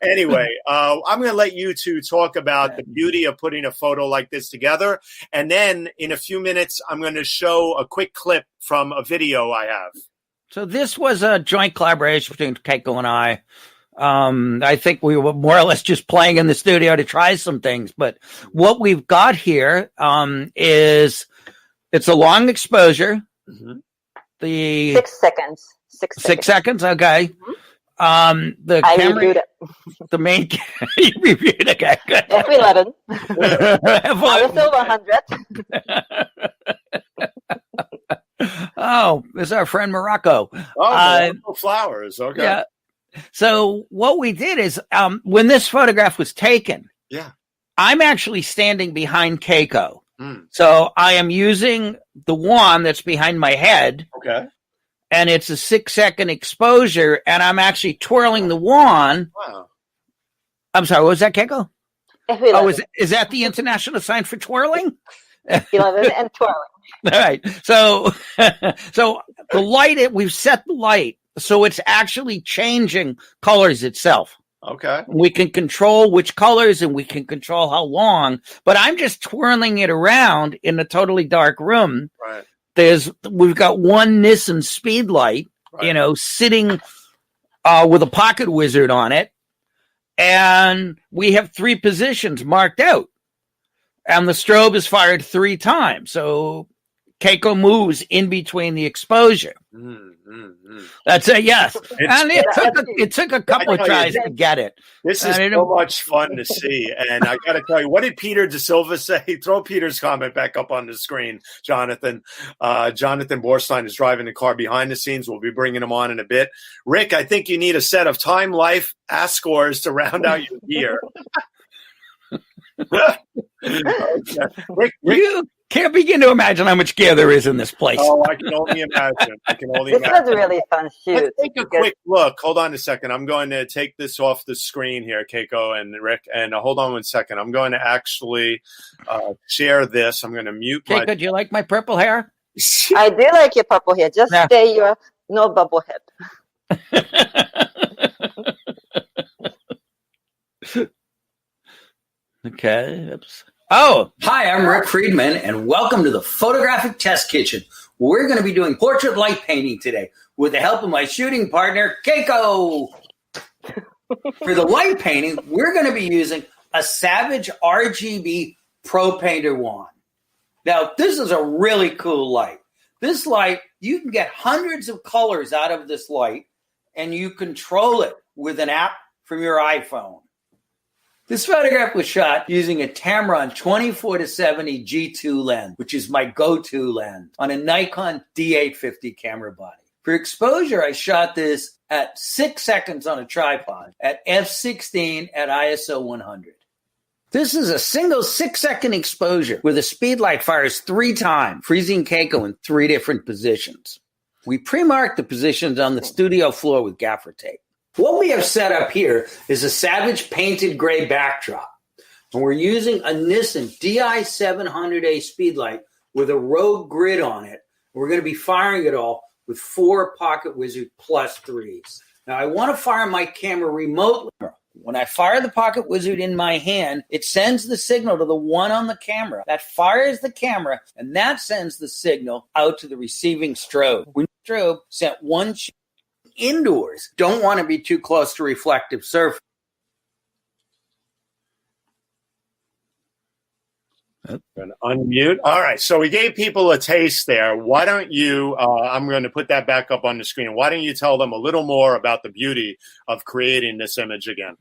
Anyway, I'm going to let you two talk about the beauty of putting a photo like this together. And then in a few minutes, I'm going to show a quick clip from a video I have. So this was a joint collaboration between Keiko and I. I think we were more or less just playing in the studio to try some things. But what we've got here is it's a long exposure. Mm-hmm. 6 seconds. 6 seconds. Okay. The I camera, reviewed it. The main, you reviewed it. Okay, good. F11. I was over 100. Oh, this is our friend Morocco. Morocco flowers. Okay. Yeah. So what we did is, when this photograph was taken, I'm actually standing behind Keiko. So I am using the wand that's behind my head. Okay. And it's a 6 second exposure, and I'm actually twirling the wand. Wow. I'm sorry, what was that, Keiko? F11. Oh, is that the international sign for twirling? 11 and 12. All right. So the light, we've set the light so it's actually changing colors itself. Okay. We can control which colors and we can control how long, but I'm just twirling it around in a totally dark room. Right. We've got one Nissan speed light, sitting with a pocket wizard on it, and we have 3 positions marked out, and the strobe is fired 3 times. So Keiko moves in between the exposure. That's it, yes. And it took a couple of tries to get it. This is so much fun to see. And I got to tell you, what did Peter De Silva say? Throw Peter's comment back up on the screen, Jonathan. Jonathan Borstein is driving the car behind the scenes. We'll be bringing him on in a bit. Rick, I think you need a set of Time Life ASC scores to round out your gear. Okay. Rick, Can't begin to imagine how much gear there is in this place. Oh, I can only imagine. This was a really fun shoot. Let's take a quick look. Hold on a second. I'm going to take this off the screen here, Keiko and Rick. And hold on one second. I'm going to actually share this. I'm going to mute Keiko, do you like my purple hair? I do like your purple hair. Just stay your no bubble hip. Okay. Oops. Oh, hi, I'm Rick Friedman, and welcome to the Photographic Test Kitchen. We're going to be doing portrait light painting today with the help of my shooting partner, Keiko. For the light painting, we're going to be using a Savage RGB Pro Painter wand. Now, this is a really cool light. This light, you can get hundreds of colors out of this light, and you control it with an app from your iPhone. This photograph was shot using a Tamron 24-70 G2 lens, which is my go-to lens, on a Nikon D850 camera body. For exposure, I shot this at 6 seconds on a tripod at f/16 at ISO 100. This is a single 6-second exposure where the speed light fires 3 times, freezing Keiko in 3 different positions. We pre-marked the positions on the studio floor with gaffer tape. What we have set up here is a Savage painted gray backdrop. And we're using a Nissan DI700A speedlight with a Rogue grid on it. We're going to be firing it all with 4 Pocket Wizard +3s. Now, I want to fire my camera remotely. When I fire the Pocket Wizard in my hand, it sends the signal to the one on the camera. That fires the camera, and that sends the signal out to the receiving strobe. When the strobe sent one indoors, don't want to be too close to reflective surface. Unmute. All right. So we gave people a taste there. Why don't you, I'm going to put that back up on the screen. Why don't you tell them a little more about the beauty of creating this image again?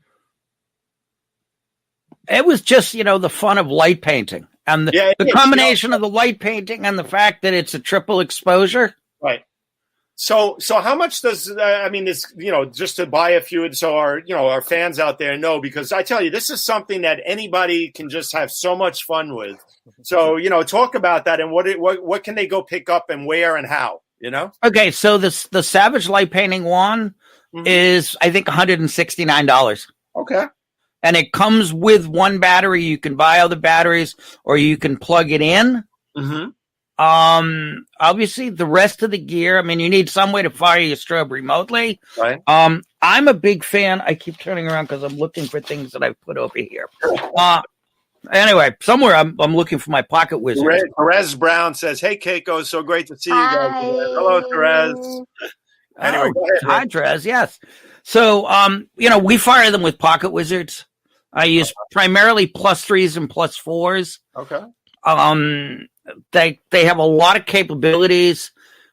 It was just, the fun of light painting and the combination of the light painting and the fact that it's a triple exposure. Right. So how much does this, just to buy a few, so our fans out there know, because I tell you, this is something that anybody can just have so much fun with. So, talk about that and what can they go pick up and where and how, Okay. So the Savage light painting wand is, I think, $169. Okay. And it comes with one battery. You can buy other batteries or you can plug it in. Mm-hmm. Obviously the rest of the gear, you need some way to fire your strobe remotely. Right. I'm a big fan. I keep turning around because I'm looking for things that I've put over here. Anyway, somewhere I'm looking for my Pocket Wizard. Therese Brown says, "Hey, Keiko, so great to see you guys." Hi. Hello, Therese. Anyway, go ahead, hi, Therese. Yes. So, we fire them with Pocket Wizards. I use primarily +3s and +4s. Okay. They have a lot of capabilities.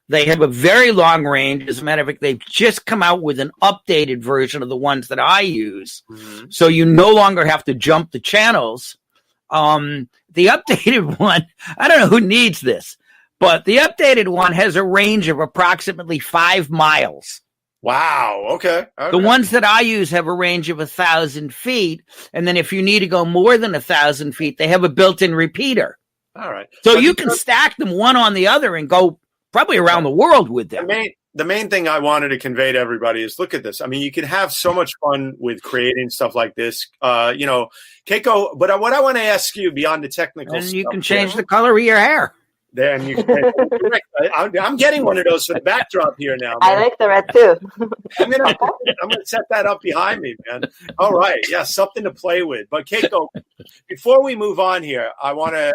They have a very long range. As a matter of fact, they've just come out with an updated version of the ones that I use. Mm-hmm. So you no longer have to jump the channels. The updated one, I don't know who needs this, but the updated one has a range of approximately 5 miles. Wow. Okay. The ones that I use have a range of 1,000 feet. And then if you need to go more than 1,000 feet, they have a built-in repeater. All right. So you can stack them one on the other and go probably around the world with them. The main thing I wanted to convey to everybody is look at this. You can have so much fun with creating stuff like this. Keiko, but what I want to ask you beyond the technical stuff. And you can change the color of your hair. Then you can. I'm getting one of those for the backdrop here now. Man. I like the red too. I'm gonna set that up behind me, man. All right, yeah, something to play with. But Keiko, before we move on here, I want to,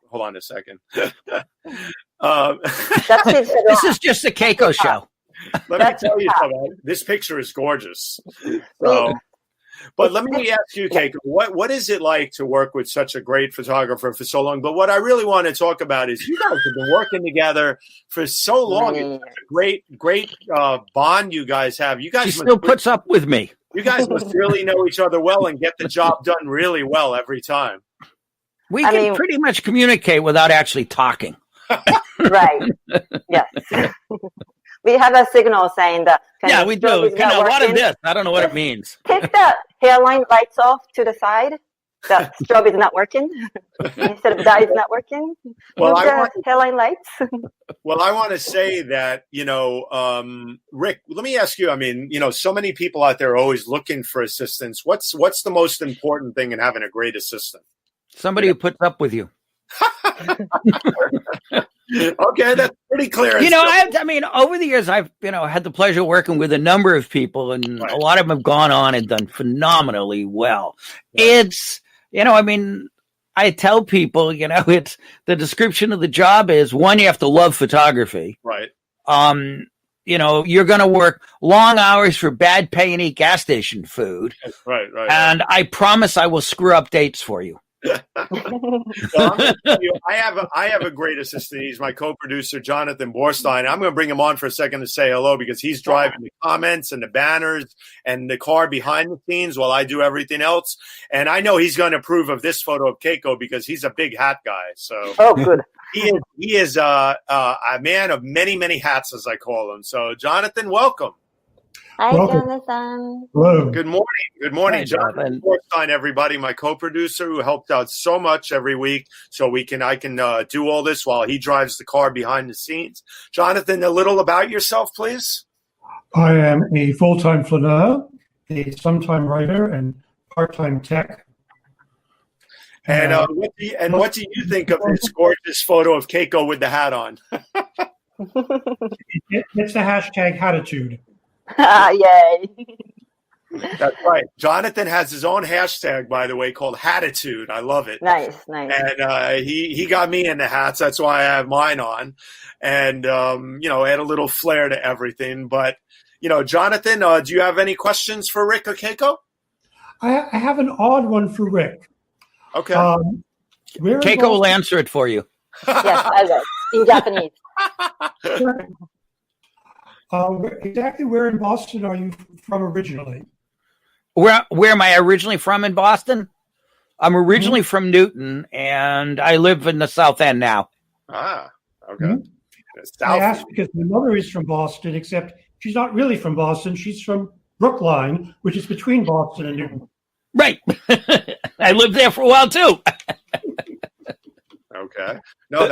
hold on a second. This is just a Keiko show. Let me tell you something. This picture is gorgeous. So. But let me ask you, Keiko, what is it like to work with such a great photographer for so long? But what I really want to talk about is you guys have been working together for so long. It's a great bond you guys have. You guys she still puts up with me. You guys must really know each other well and get the job done really well every time. We can pretty much communicate without actually talking. Right. Yes. We have a signal saying that. Yeah, we do. What is this? I don't know what it means. Take the hairline lights off to the side. The strobe is not working. Instead of that, it's not working. Well, Move the headline lights. Well, I want to say that, Rick, let me ask you, I mean, so many people out there are always looking for assistance. What's the most important thing in having a great assistant? Somebody who puts up with you. Okay, that's pretty clear. I mean, over the years, I've, had the pleasure of working with a number of people, and Right. a lot of them have gone on and done phenomenally well. Right. It's, I mean, I tell people, it's the description of the job is, one, you have to love photography. Right. You're going to work long hours for bad pay and eat gas station food. Right. And I promise I will screw up dates for you. Well, I'm gonna tell you, I have a great assistant. He's my co-producer, Jonathan Borstein. I'm going to bring him on for a second to say hello because he's driving the comments and the banners and the car behind the scenes while I do everything else. And I know he's going to approve of this photo of Keiko because he's a big hat guy. So Good. he is a man of many, many hats, as I call him. So, Jonathan, welcome. Hi, Welcome. Jonathan. Hello. Good morning. Good morning, Hi, Jonathan Borstein, everybody, my co-producer who helped out so much every week so I can do all this while he drives the car behind the scenes. Jonathan, a little about yourself, please. I am a full-time flaneur, a sometime writer, and part-time tech. And what do you think of this gorgeous photo of Keiko with the hat on? It's the hashtag Hatitude. Yay. That's right. Jonathan has his own hashtag, by the way, called Hatitude. I love it. Nice. And he got me in the hats. That's why I have mine on. And, add a little flair to everything. But, Jonathan, do you have any questions for Rick or Keiko? I have an odd one for Rick. Okay. Keiko will answer it for you. Yes, I will. In Japanese. Exactly where in Boston are you from originally? Where am I originally from in Boston? I'm originally from Newton, and I live in the South End now. Ah, okay. Mm-hmm. South. I asked because my mother is from Boston, except she's not really from Boston. She's from Brookline, which is between Boston and Newton. Right. I lived there for a while, too. Okay. No,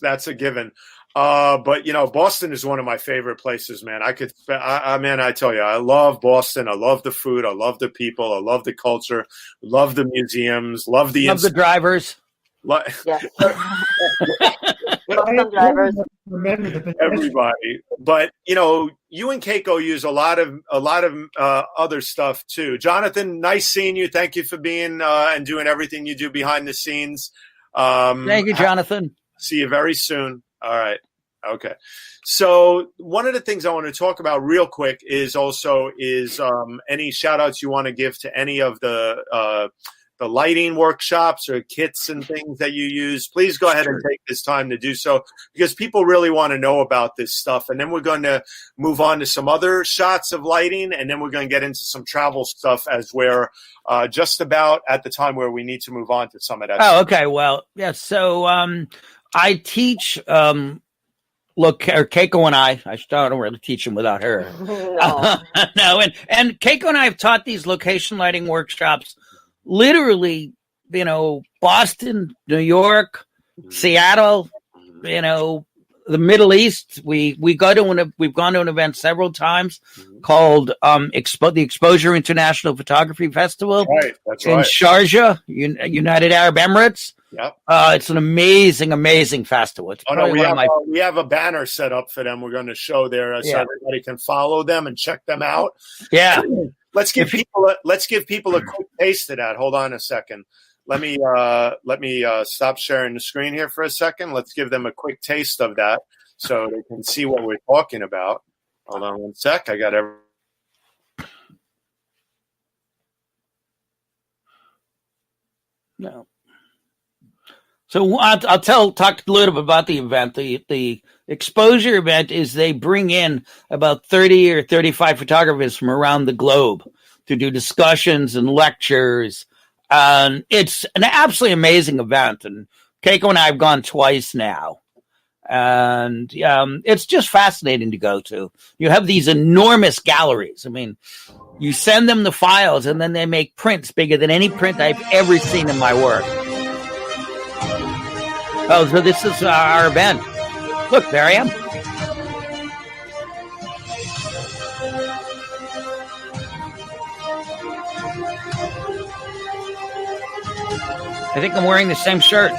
that's a given. But Boston is one of my favorite places, man. I tell you, I love Boston. I love the food. I love the people. I love the culture. Love the museums. Love the drivers. Yes. Boston drivers. Everybody. But you and Keiko use a lot of other stuff too. Jonathan, nice seeing you. Thank you for being and doing everything you do behind the scenes. Thank you, Jonathan. See you very soon. All right. Okay. So one of the things I want to talk about real quick is any shout outs you want to give to any of the lighting workshops or kits and things that you use. Please go ahead and take this time to do so because people really want to know about this stuff. And then we're going to move on to some other shots of lighting. And then we're going to get into some travel stuff as we're just about at the time where we need to move on to some of that. Oh, okay. Well, yeah. So I teach Keiko and I don't really teach them without her. No. No, and Keiko and I have taught these location lighting workshops literally, Boston, New York, Seattle, the Middle East. We've gone to an event several times called the Exposure International Photography Festival. That's in right. Sharjah, United Arab Emirates. Yep. It's an amazing festival. It's we have a banner set up for them. We're going to show there so everybody can follow them and check them out. Yeah. Let's give people a quick taste of that. Hold on a second. Let me stop sharing the screen here for a second. Let's give them a quick taste of that so they can see what we're talking about. Hold on one sec. I got everything. No. So I'll talk a little bit about the event. The exposure event is they bring in about 30 or 35 photographers from around the globe to do discussions and lectures. It's an absolutely amazing event. And Keiko and I have gone twice now. And it's just fascinating to go to. You have these enormous galleries. I mean, you send them the files, and then they make prints bigger than any print I've ever seen in my work. Oh, so this is our event. Look, there I am. I think I'm wearing the same shirt.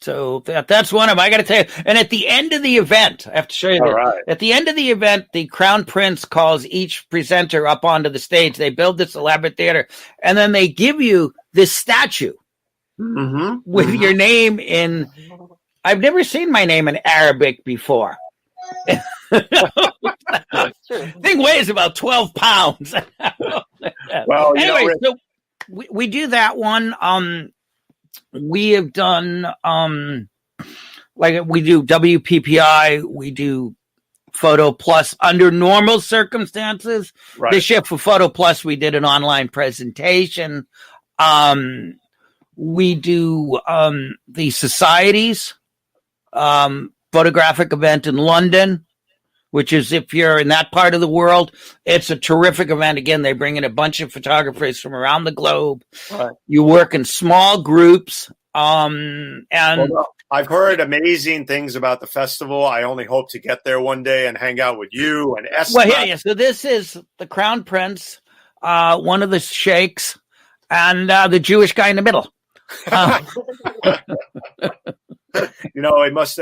So that's one of them. I got to tell you. And at the end of the event, I have to show you. Right. At the end of the event, the Crown Prince calls each presenter up onto the stage. They build this elaborate theater, and then they give you this statue with your name in. I've never seen my name in Arabic before. Thing weighs about 12 pounds. Well, anyway, so we do that one. We have done like we do WPPI, we do Photo Plus under normal circumstances. Right. This year for Photo Plus, we did an online presentation. We do the Society's photographic event in London, which is, if you're in that part of the world, it's a terrific event. Again, they bring in a bunch of photographers from around the globe. Right. You work in small groups. And I've heard amazing things about the festival. I only hope to get there one day and hang out with you and Esther. Well, yeah. So this is the Crown Prince, one of the sheikhs, and the Jewish guy in the middle. It must.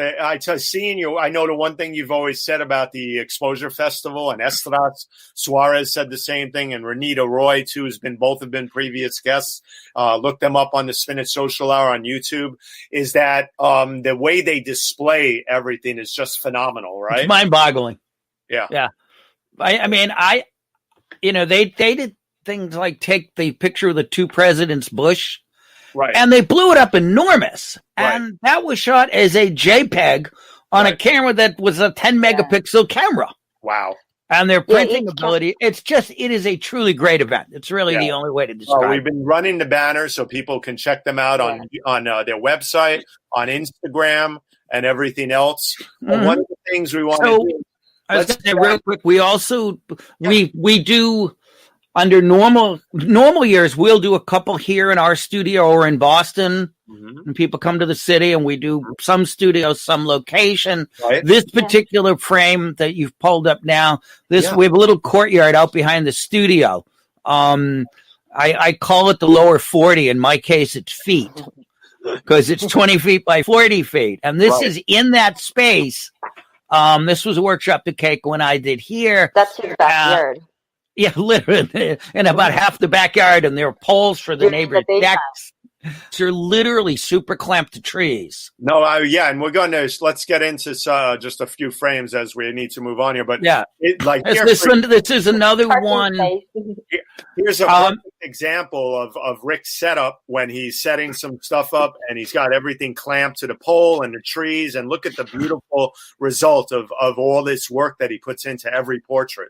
Seeing you, I know the one thing you've always said about the Exposure Festival, and Estras Suarez said the same thing, and Renita Roy too both have been previous guests. Look them up on the Spinach Social Hour on YouTube. Is that the way they display everything is just phenomenal, right? It's mind-boggling. Yeah. I mean, they did things like take the picture of the two presidents, Bush. Right. And they blew it up enormous. Right. And that was shot as a JPEG on a camera that was a 10 megapixel camera. Wow. And their printing ability, it is a truly great event. It's really the only way to describe it. We've been running the banners so people can check them out on their website, on Instagram, and everything else. Mm-hmm. One of the things we want to do. I was going to say real quick, we also, we do... Under normal years, we'll do a couple here in our studio or in Boston, and people come to the city, and we do some studios, some location. Right. This particular frame that you've pulled up now, we have a little courtyard out behind the studio. I call it the lower 40. In my case, it's feet because it's 20 feet by 40 feet, and this is in that space. This was a workshop that Keiko and I did here. That's your backyard. Yeah, literally, in about half the backyard, and there are poles for the neighbor's decks. So you're literally super clamped to trees. No, and we're going to let's get into just a few frames as we need to move on here. But this is another one. Here's a perfect example of Rick's setup when he's setting some stuff up, and he's got everything clamped to the pole and the trees. And look at the beautiful result of all this work that he puts into every portrait.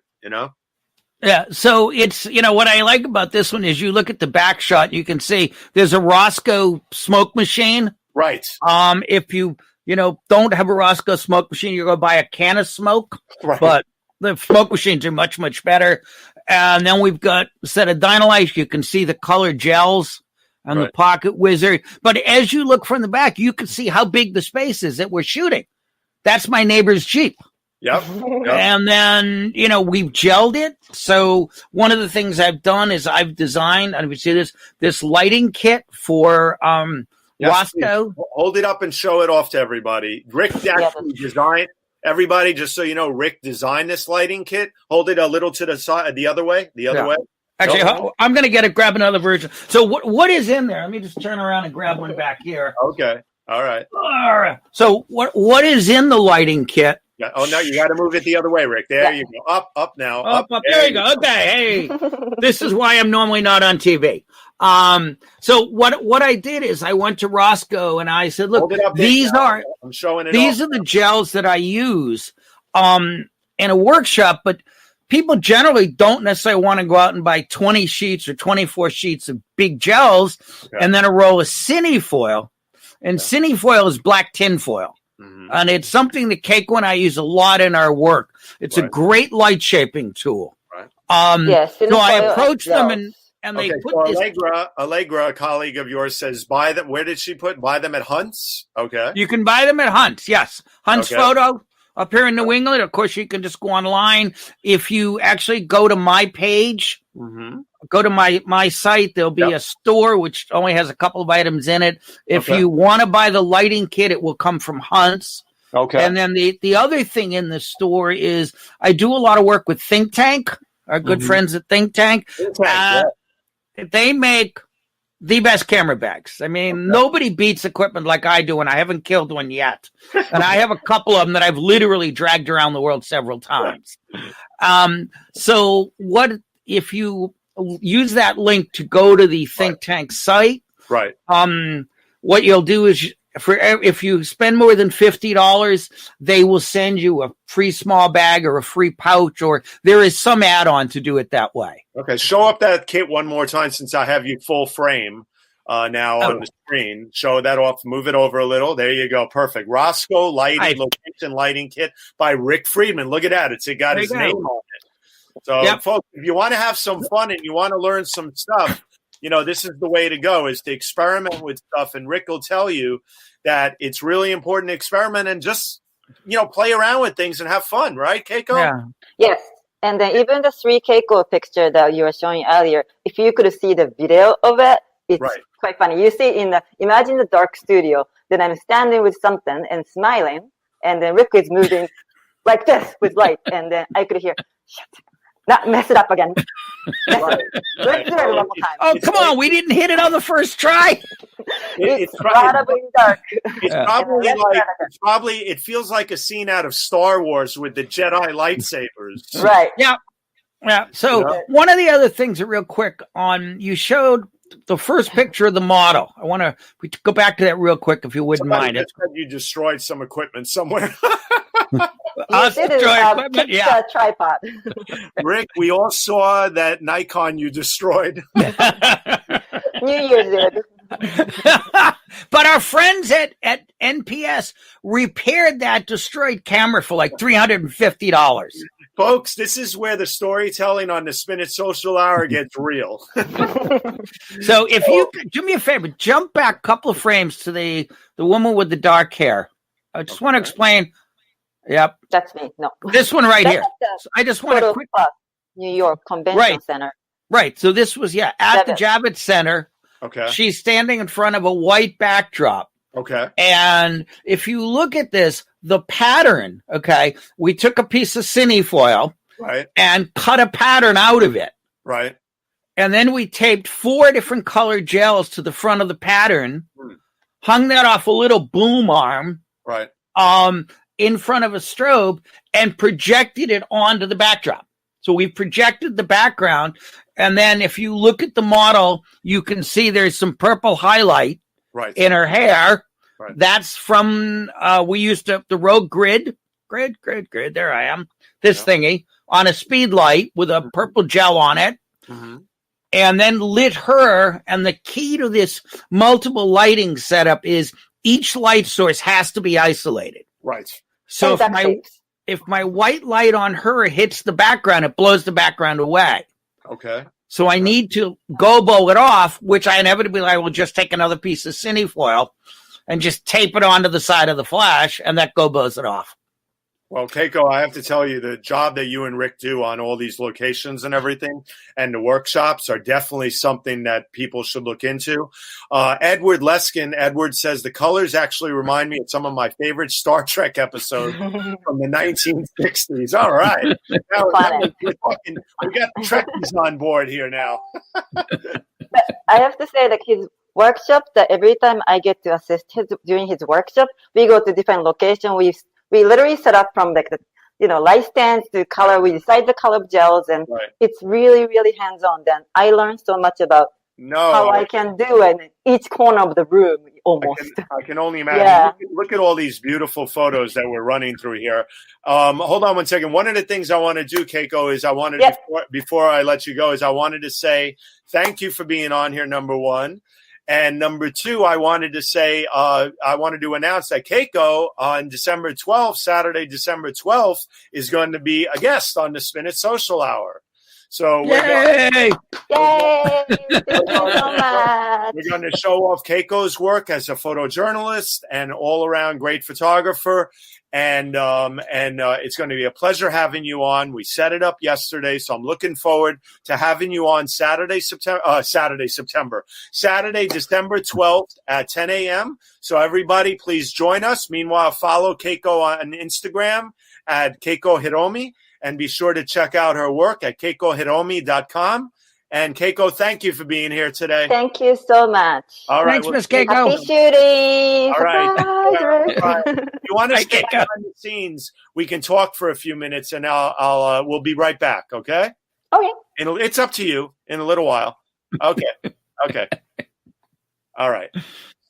Yeah, so it's, what I like about this one is you look at the back shot, you can see there's a Roscoe smoke machine. Right. If you, don't have a Roscoe smoke machine, you're going to buy a can of smoke. Right. But the smoke machines are much, much better. And then we've got a set of Dynalites. You can see the color gels and the Pocket Wizard. But as you look from the back, you can see how big the space is that we're shooting. That's my neighbor's Jeep. Yep. And then, we've gelled it. So one of the things I've done is I've designed, and we see this lighting kit for Roscoe. Hold it up and show it off to everybody. Rick actually designed, everybody, just so you know, Rick designed this lighting kit. Hold it a little to the side, the other way. Actually, I'm going to grab another version. So what is in there? Let me just turn around and grab one back here. Okay. All right. So what is in the lighting kit? Yeah. Oh, no, you got to move it the other way, Rick. There you go. Up now. Up. There you go. Okay. Hey, this is why I'm normally not on TV. So what I did is I went to Roscoe and I said, look, these are the gels that I use in a workshop, but people generally don't necessarily want to go out and buy 20 sheets or 24 sheets of big gels and then a roll of cinefoil. And cinefoil is black tin foil. Mm-hmm. And it's something that Keiko and I use a lot in our work. It's a great light shaping tool. Right. Yes. So I approached them and they put this. Allegra, a colleague of yours, says buy them. Where did she put? Buy them at Hunt's. Okay. You can buy them at Hunt's. Yes, Hunt's Photo up here in New England. Of course, you can just go online. If you actually go to my page, go to my site, there'll be a store which only has a couple of items in it. If you want to buy the lighting kit, it will come from Hunt's. Okay. And then the other thing in the store is I do a lot of work with Think Tank, our good friends at Think Tank. They make the best camera bags. I mean, nobody beats equipment like I do, and I haven't killed one yet. And I have a couple of them that I've literally dragged around the world several times. So what if you use that link to go to the Think Tank site? Right. What you'll do is if you spend more than $50, they will send you a free small bag or a free pouch, or there is some add-on to do it that way. Okay, show up that kit one more time since I have you full frame now on the screen. Show that off. Move it over a little. There you go. Perfect. Roscoe Lighting Location Lighting Kit by Rick Friedman. Look at that. It got his name on it. So, folks, if you want to have some fun and you want to learn some stuff, this is the way to go, is to experiment with stuff. And Rick will tell you that it's really important to experiment and just, play around with things and have fun. Right, Keiko? Yeah. Yes. And then even the 3 Keiko picture that you were showing earlier, if you could see the video of it, it's quite funny. You see imagine the dark studio, then I'm standing with something and smiling, and then Rick is moving like this with light, and then I could hear, shut up. Not mess it up again. Let's do it one more time. Oh, come on. We didn't hit it on the first try. It's probably dark. It feels like a scene out of Star Wars with the Jedi lightsabers. Right. Yeah. Yeah. So one of the other things real quick you showed the first picture of the model. I want to go back to that real quick if you wouldn't mind. You destroyed some equipment somewhere. Tripod. Rick, we all saw that Nikon you destroyed. New Year's did. But our friends at NPS repaired that destroyed camera for like $350. Folks, this is where the storytelling on the Spin It Social Hour gets real. So if you do me a favor, jump back a couple of frames to the woman with the dark hair. I just want to explain. Yep. That's me. No. This one right here. So I just want to quick New York Convention Center. Right. So this was at the Javits Center. Okay. She's standing in front of a white backdrop. Okay. And if you look at this, the pattern, we took a piece of cinefoil and cut a pattern out of it. Right. And then we taped 4 different colored gels to the front of the pattern, hung that off a little boom arm. Right. In front of a strobe and projected it onto the backdrop. So we projected the background. And then if you look at the model, you can see there's some purple highlight in her hair. Right. That's from, we used the Rogue grid. There I am. This thingy on a speed light with a purple gel on it. Mm-hmm. And then lit her. And the key to this multiple lighting setup is each light source has to be isolated. Right. So if my white light on her hits the background, it blows the background away. Okay. So I need to gobo it off, which I inevitably will just take another piece of cinefoil and just tape it onto the side of the flash, and that gobos it off. Well, Keiko, I have to tell you, the job that you and Rick do on all these locations and everything and the workshops are definitely something that people should look into. Edward Leskin, Edward says, the colors actually remind me of some of my favorite Star Trek episodes from the 1960s. All right. Now we got the Trekkies on board here now. But I have to say, his workshop, that every time I get to assist during his workshop, we go to different locations. We literally set up from the light stands to color. We decide the color of gels, and it's really, really hands-on. Then I learned so much about how I can do it in each corner of the room almost. I can only imagine. Yeah. Look at all these beautiful photos that we're running through here. Hold on one second. One of the things I want to do, Keiko, is I wanted before I let you go, is I wanted to say thank you for being on here, number one. And number two, I wanted to say, I wanted to announce that Keiko on December 12th, Saturday, December 12th, is going to be a guest on the Spinach Social Hour. So Yay! Thank you so much. We're going to show off Keiko's work as a photojournalist and all-around great photographer. And it's going to be a pleasure having you on. We set it up yesterday, so I'm looking forward to having you on Saturday, December 12th at 10 a.m. So everybody, please join us. Meanwhile, follow Keiko on Instagram at Keiko Hiromi, and be sure to check out her work at keikohiromi.com. And Keiko, thank you for being here today. Thank you so much. All right, Thanks, Miss Keiko. Happy shooting. All right. Surprise. All right. If you want to stay behind the scenes, we can talk for a few minutes, and we'll be right back. Okay. Okay. And it's up to you in a little while. Okay. Okay. All right.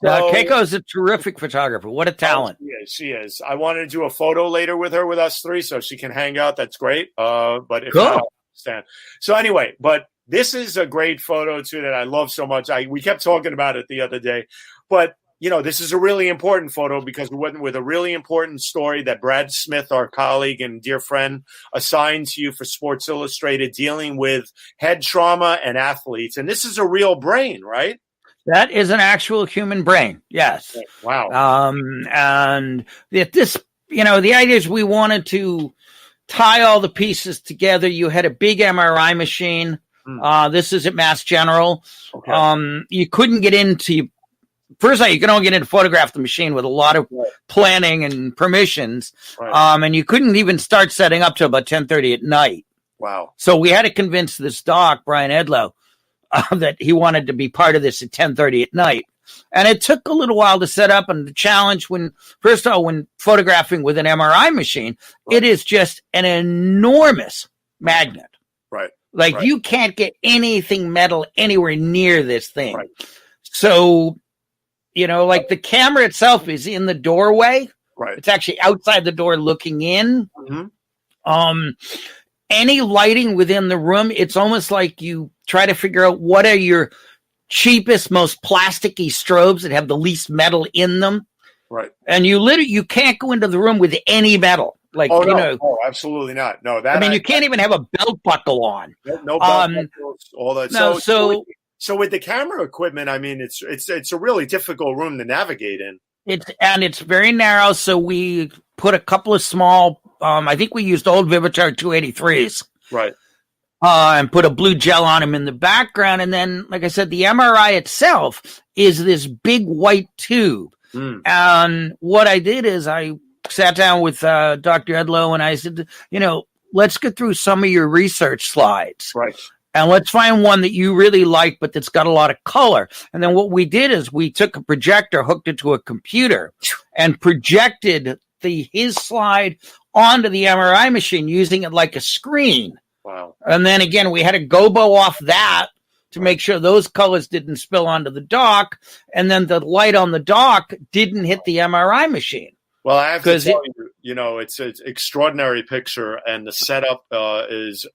Keiko is a terrific photographer. What a talent. She is. I wanted to do a photo later with her, with us three, so she can hang out. That's great. But if not, I understand. So anyway, but this is a great photo too that I love so much. We kept talking about it the other day, but this is a really important photo because we went with a really important story that Brad Smith, our colleague and dear friend, assigned to you for Sports Illustrated, dealing with head trauma and athletes. And this is a real brain, right? That is an actual human brain. Yes. Wow. And this, the idea is we wanted to tie all the pieces together. You had a big MRI machine. This is at Mass General. Okay. You couldn't get into, first of all, you can only get in to photograph the machine with a lot of planning and permissions. Right. And you couldn't even start setting up till about 10:30 at night. Wow. So we had to convince this doc, Brian Edlow, that he wanted to be part of this at 10:30 at night. And it took a little while to set up. And the challenge when photographing with an MRI machine, it is just an enormous magnet. Right. Like you can't get anything metal anywhere near this thing. Right. So, like the camera itself is in the doorway. Right. It's actually outside the door looking in. Mm-hmm. Any lighting within the room, it's almost like you try to figure out what are your cheapest, most plasticky strobes that have the least metal in them. Right. And you can't go into the room with any metal. Like, absolutely not. No, you can't even have a belt buckle on. No belt buckles, all that. No, so with the camera equipment, it's a really difficult room to navigate in. It's very narrow. So we put a couple of small, I think we used old Vivitar 283s. Right. And put a blue gel on them in the background. And then, like I said, the MRI itself is this big white tube. And what I did is I sat down with Dr. Edlow and I said, let's get through some of your research slides. Right. And let's find one that you really like, but that's got a lot of color. And then what we did is we took a projector, hooked it to a computer, and projected his slide onto the MRI machine using it like a screen. Wow. And then again, we had a gobo off that to make sure those colors didn't spill onto the dock. And then the light on the dock didn't hit the MRI machine. Well, I have to tell you, it's an extraordinary picture, and the setup is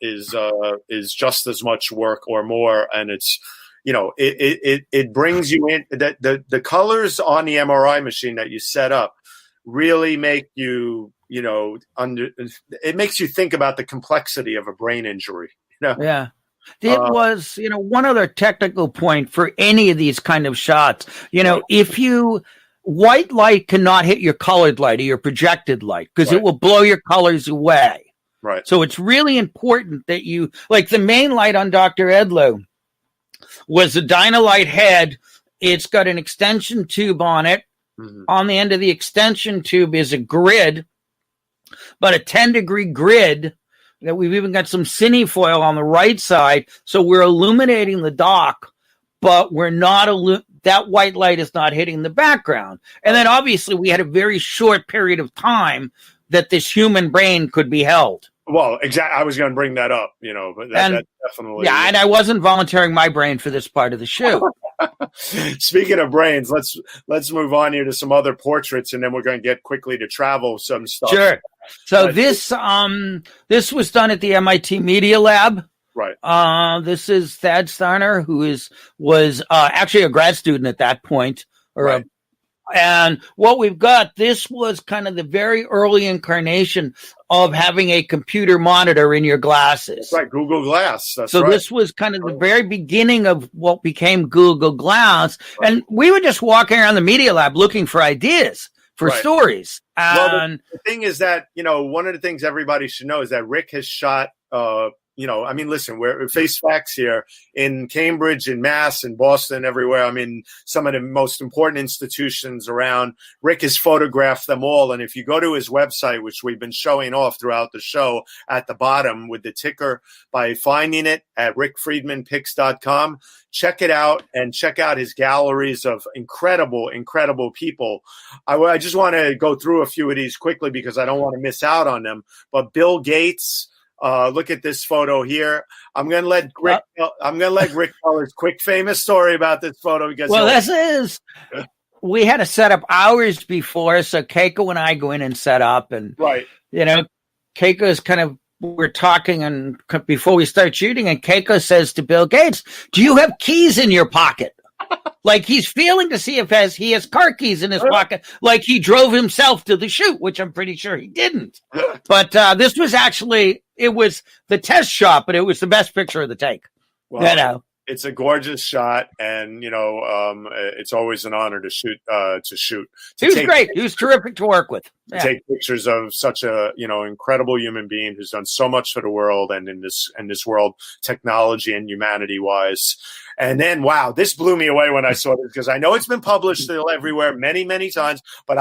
just as much work or more. And it's, it brings you in. The colors on the MRI machine that you set up really make you, it makes you think about the complexity of a brain injury. Yeah. It was, one other technical point for any of these kind of shots, if white light cannot hit your colored light or your projected light because it will blow your colors away. Right. So it's really important that you, like the main light on Dr. Edlow was a Dynalite head. It's got an extension tube on it. Mm-hmm. On the end of the extension tube is a grid, but a 10-degree grid that we've even got some cine foil on the right side. So we're illuminating the dock, but we're not that white light is not hitting the background. And then obviously we had a very short period of time that this human brain could be held. Well, exactly. I was going to bring that up, but that definitely. Yeah, and I wasn't volunteering my brain for this part of the show. Speaking of brains, let's move on here to some other portraits, and then we're going to get quickly to travel some stuff. Sure. So this was done at the MIT Media Lab. Right. This is Thad Starner, who was actually a grad student at that point, right. And what we've got, this was kind of the very early incarnation of having a computer monitor in your glasses. That's right, Google Glass. This was kind of the very beginning of what became Google Glass. Right. And we were just walking around the Media Lab looking for ideas for stories. And the thing is that, one of the things everybody should know is that Rick has shot listen, we're face facts here in Cambridge, in Mass, in Boston, everywhere. I mean, some of the most important institutions around. Rick has photographed them all. And if you go to his website, which we've been showing off throughout the show at the bottom with the ticker by finding it at rickfriedmanpics.com, check it out and check out his galleries of incredible, incredible people. I just want to go through a few of these quickly because I don't want to miss out on them. But Bill Gates, look at this photo here. I'm going to let Rick tell his quick famous story about this photo because we had to set up hours before, so Keiko and I go in and set up, and right. Keiko is kind of, we're talking and before we start shooting, and Keiko says to Bill Gates, "Do you have keys in your pocket?" Like he's feeling to see if he has car keys in his pocket, like he drove himself to the shoot, which I'm pretty sure he didn't. But this was actually, it was the test shot, but it was the best picture of the take. Well, it's a gorgeous shot, and it's always an honor to shoot. He was great. He was terrific to work with. Yeah. Take pictures of such a incredible human being who's done so much for the world and in this world, technology and humanity wise. And then, wow, this blew me away when I saw this because I know it's been published still everywhere many, many times. But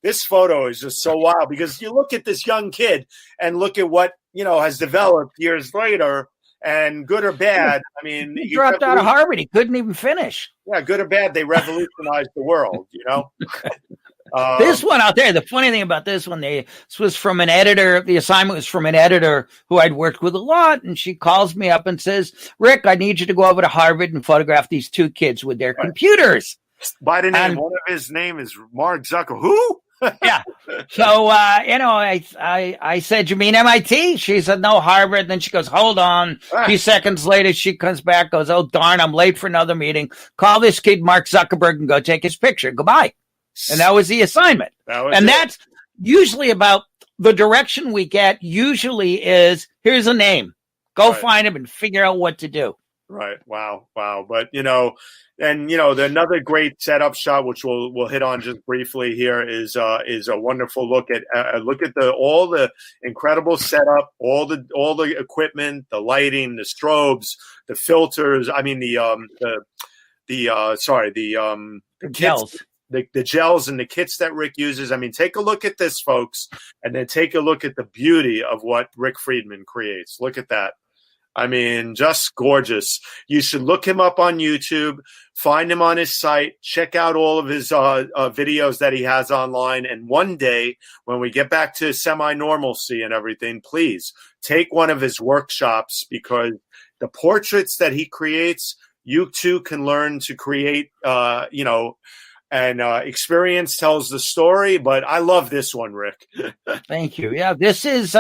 this photo is just so wild because you look at this young kid and look at what has developed years later. And good or bad, I mean, he dropped out of Harvard. He couldn't even finish. Yeah, good or bad, they revolutionized the world. This one out there. The funny thing about this one, this was from an editor. The assignment was from an editor who I'd worked with a lot, and she calls me up and says, "Rick, I need you to go over to Harvard and photograph these two kids with their computers." By the name, one of his name is Mark Zucker. Who? Yeah. So, I said, "You mean MIT?" She said, "No, Harvard." And then she goes, "Hold on." A few seconds later, she comes back, goes, "Oh, darn, I'm late for another meeting. Call this kid, Mark Zuckerberg, and go take his picture. Goodbye." And that was the assignment. That's usually about the direction we get usually is, here's a name. Go find him and figure out what to do. Right. Wow. But, another great setup shot, which we'll hit on just briefly here, is a wonderful look at all the incredible setup, all the equipment, the lighting, the strobes, the filters. I mean the gels. The gels and the kits that Rick uses. I mean, take a look at this, folks, and then take a look at the beauty of what Rick Friedman creates. Look at that. I mean, just gorgeous. You should look him up on YouTube, find him on his site, check out all of his videos that he has online. And one day, when we get back to semi-normalcy and everything, please take one of his workshops, because the portraits that he creates, you too can learn to create, and experience tells the story. But I love this one, Rick. Thank you. Yeah, this is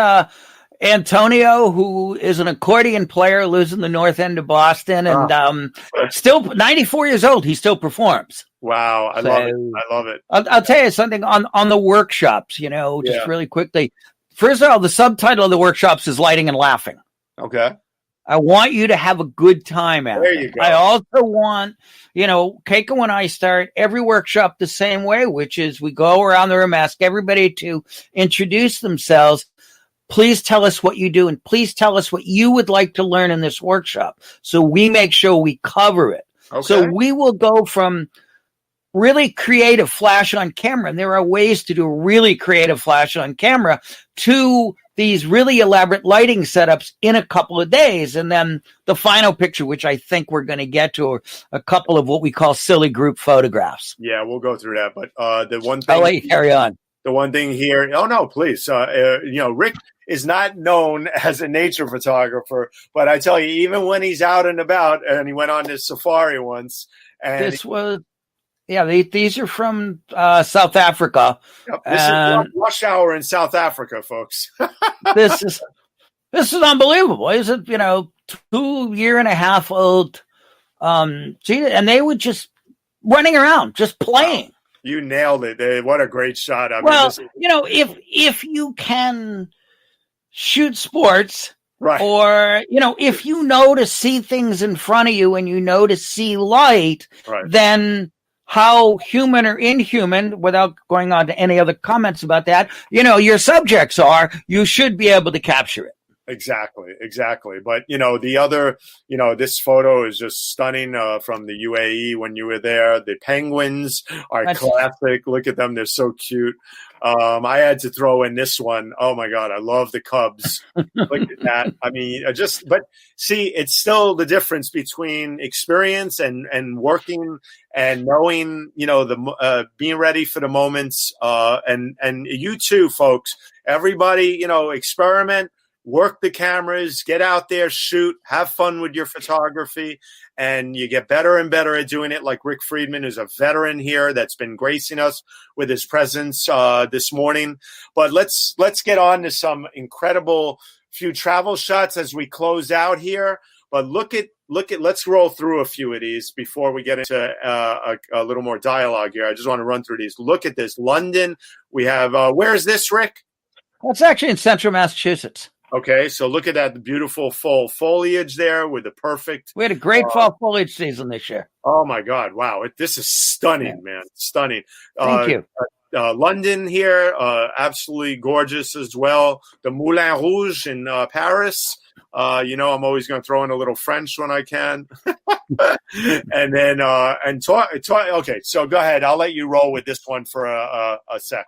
Antonio, who is an accordion player, lives in the north end of Boston, and still 94 years old. He still performs. Wow, I love it. I'll tell you something on the workshops, just really quickly. First of all, the subtitle of the workshops is Lighting and Laughing. Okay. I want you to have a good time at it. There you go. I also want, Keiko and I start every workshop the same way, which is we go around the room, ask everybody to introduce themselves. Please tell us what you do, and please tell us what you would like to learn in this workshop, so we make sure we cover it. Okay. So we will go from really creative flash on camera, and there are ways to do really creative flash on camera, to these really elaborate lighting setups in a couple of days. And then the final picture, which I think we're going to get to, are a couple of what we call silly group photographs. Yeah, we'll go through that. But the one thing, I'll let you carry on. The one thing here, oh no, please. Rick is not known as a nature photographer, but I tell you, even when he's out and about, and he went on this safari once, and these are from South Africa. Yep, this is rush hour in South Africa, folks. This is unbelievable. Is it 2 year and a half old? And they were just running around, just playing. Wow. You nailed it. What a great shot. If you can shoot sports, right, or, if you know to see things in front of you and you know to see light, right, then how human or inhuman, without going on to any other comments about that, your subjects are, you should be able to capture it. Exactly. But, the other, this photo is just stunning from the UAE when you were there. The penguins are classic. Look at them. They're so cute. I had to throw in this one. Oh, my God. I love the Cubs. Look at that. I mean, but see, it's still the difference between experience and working and knowing, being ready for the moments. And you too, folks, everybody, experiment. Work the cameras, get out there, shoot, have fun with your photography, and you get better and better at doing it. Like Rick Friedman, who's a veteran here that's been gracing us with his presence this morning. But let's get on to some incredible few travel shots as we close out here. But look at. Let's roll through a few of these before we get into a little more dialogue here. I just want to run through these. Look at this, London. We have where is this, Rick? It's actually in central Massachusetts. Okay, so look at that beautiful fall foliage there with the perfect. We had a great fall foliage season this year. Oh my God! Wow, this is stunning, man! Stunning. Thank you. London here, absolutely gorgeous as well. The Moulin Rouge in Paris. I'm always going to throw in a little French when I can. And then okay, so go ahead. I'll let you roll with this one for a sec.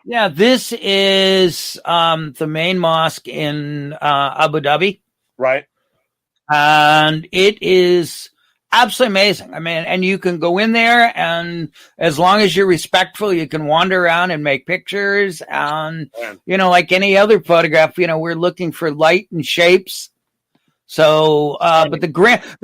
Yeah, this is the main mosque in Abu Dhabi. Right. And it is absolutely amazing. I mean, and you can go in there, and as long as you're respectful, you can wander around and make pictures. And, like any other photograph, we're looking for light and shapes. So, but the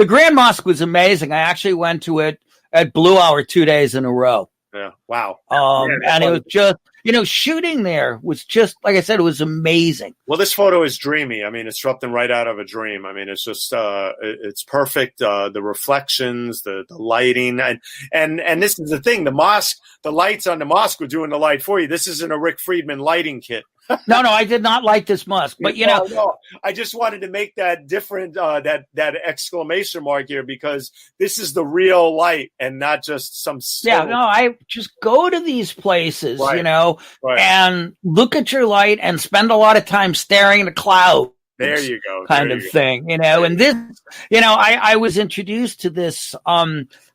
Grand Mosque was amazing. I actually went to it at Blue Hour 2 days in a row. Yeah. Wow. And it was just, shooting there was just, like I said, it was amazing. Well, this photo is dreamy. I mean, it's something right out of a dream. I mean, it's just, it's perfect. The reflections, the lighting, and this is the thing. The mosque, the lights on the mosque were doing the light for you. This isn't a Rick Friedman lighting kit. No, I did not like this mosque, but no, I just wanted to make that different, that exclamation mark here, because this is the real light and not just some. Yeah, no, I just go to these places, right. And look at your light and spend a lot of time staring at the clouds. There you go. Kind of thing, and this, I was introduced to this,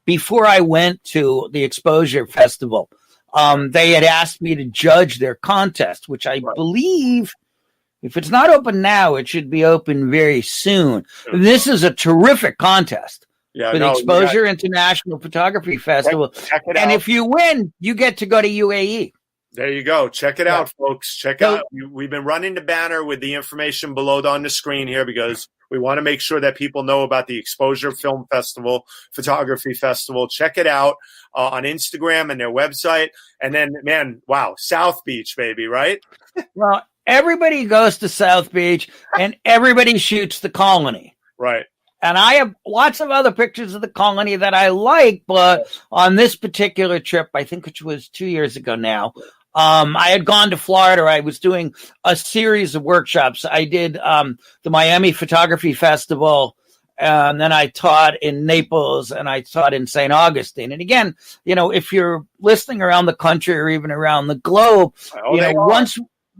before I went to the Exposure Festival. They had asked me to judge their contest, which I believe, if it's not open now, it should be open very soon. Sure. This is a terrific contest for the Exposure International Photography Festival. Check it and out. If you win, you get to go to UAE. There you go. Check it out, folks. Check out. We've been running the banner with the information below on the screen here because we want to make sure that people know about the Exposure Film Festival, Photography Festival. Check it out on Instagram and their website. And then, man, wow, South Beach, baby, right? Well, everybody goes to South Beach and everybody shoots the Colony. Right. And I have lots of other pictures of the Colony that I like, but on this particular trip, I think which was 2 years ago now, I had gone to Florida. I was doing a series of workshops. I did the Miami Photography Festival, and then I taught in Naples, and I taught in St. Augustine. And again, if you're listening around the country or even around the globe,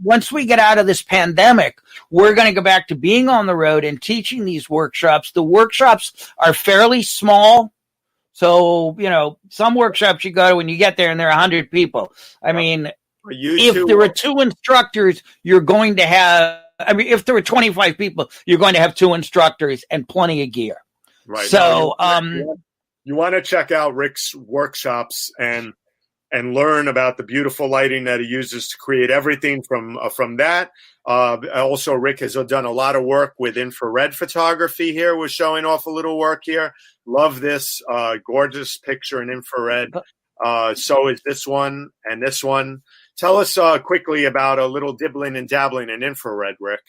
once we get out of this pandemic, we're going to go back to being on the road and teaching these workshops. The workshops are fairly small. So, some workshops you go to when you get there and there are 100 people. I mean, if there are 2 instructors, you're going to have, if there are 25 people, you're going to have 2 instructors and plenty of gear. Right. So, you want to check out Rick's workshops, and and learn about the beautiful lighting that he uses to create everything from that. Also, Rick has done a lot of work with infrared photography here. We're showing off a little work here. Love this gorgeous picture in infrared. So is this one and this one. Tell us quickly about a little dibbling and dabbling in infrared, Rick.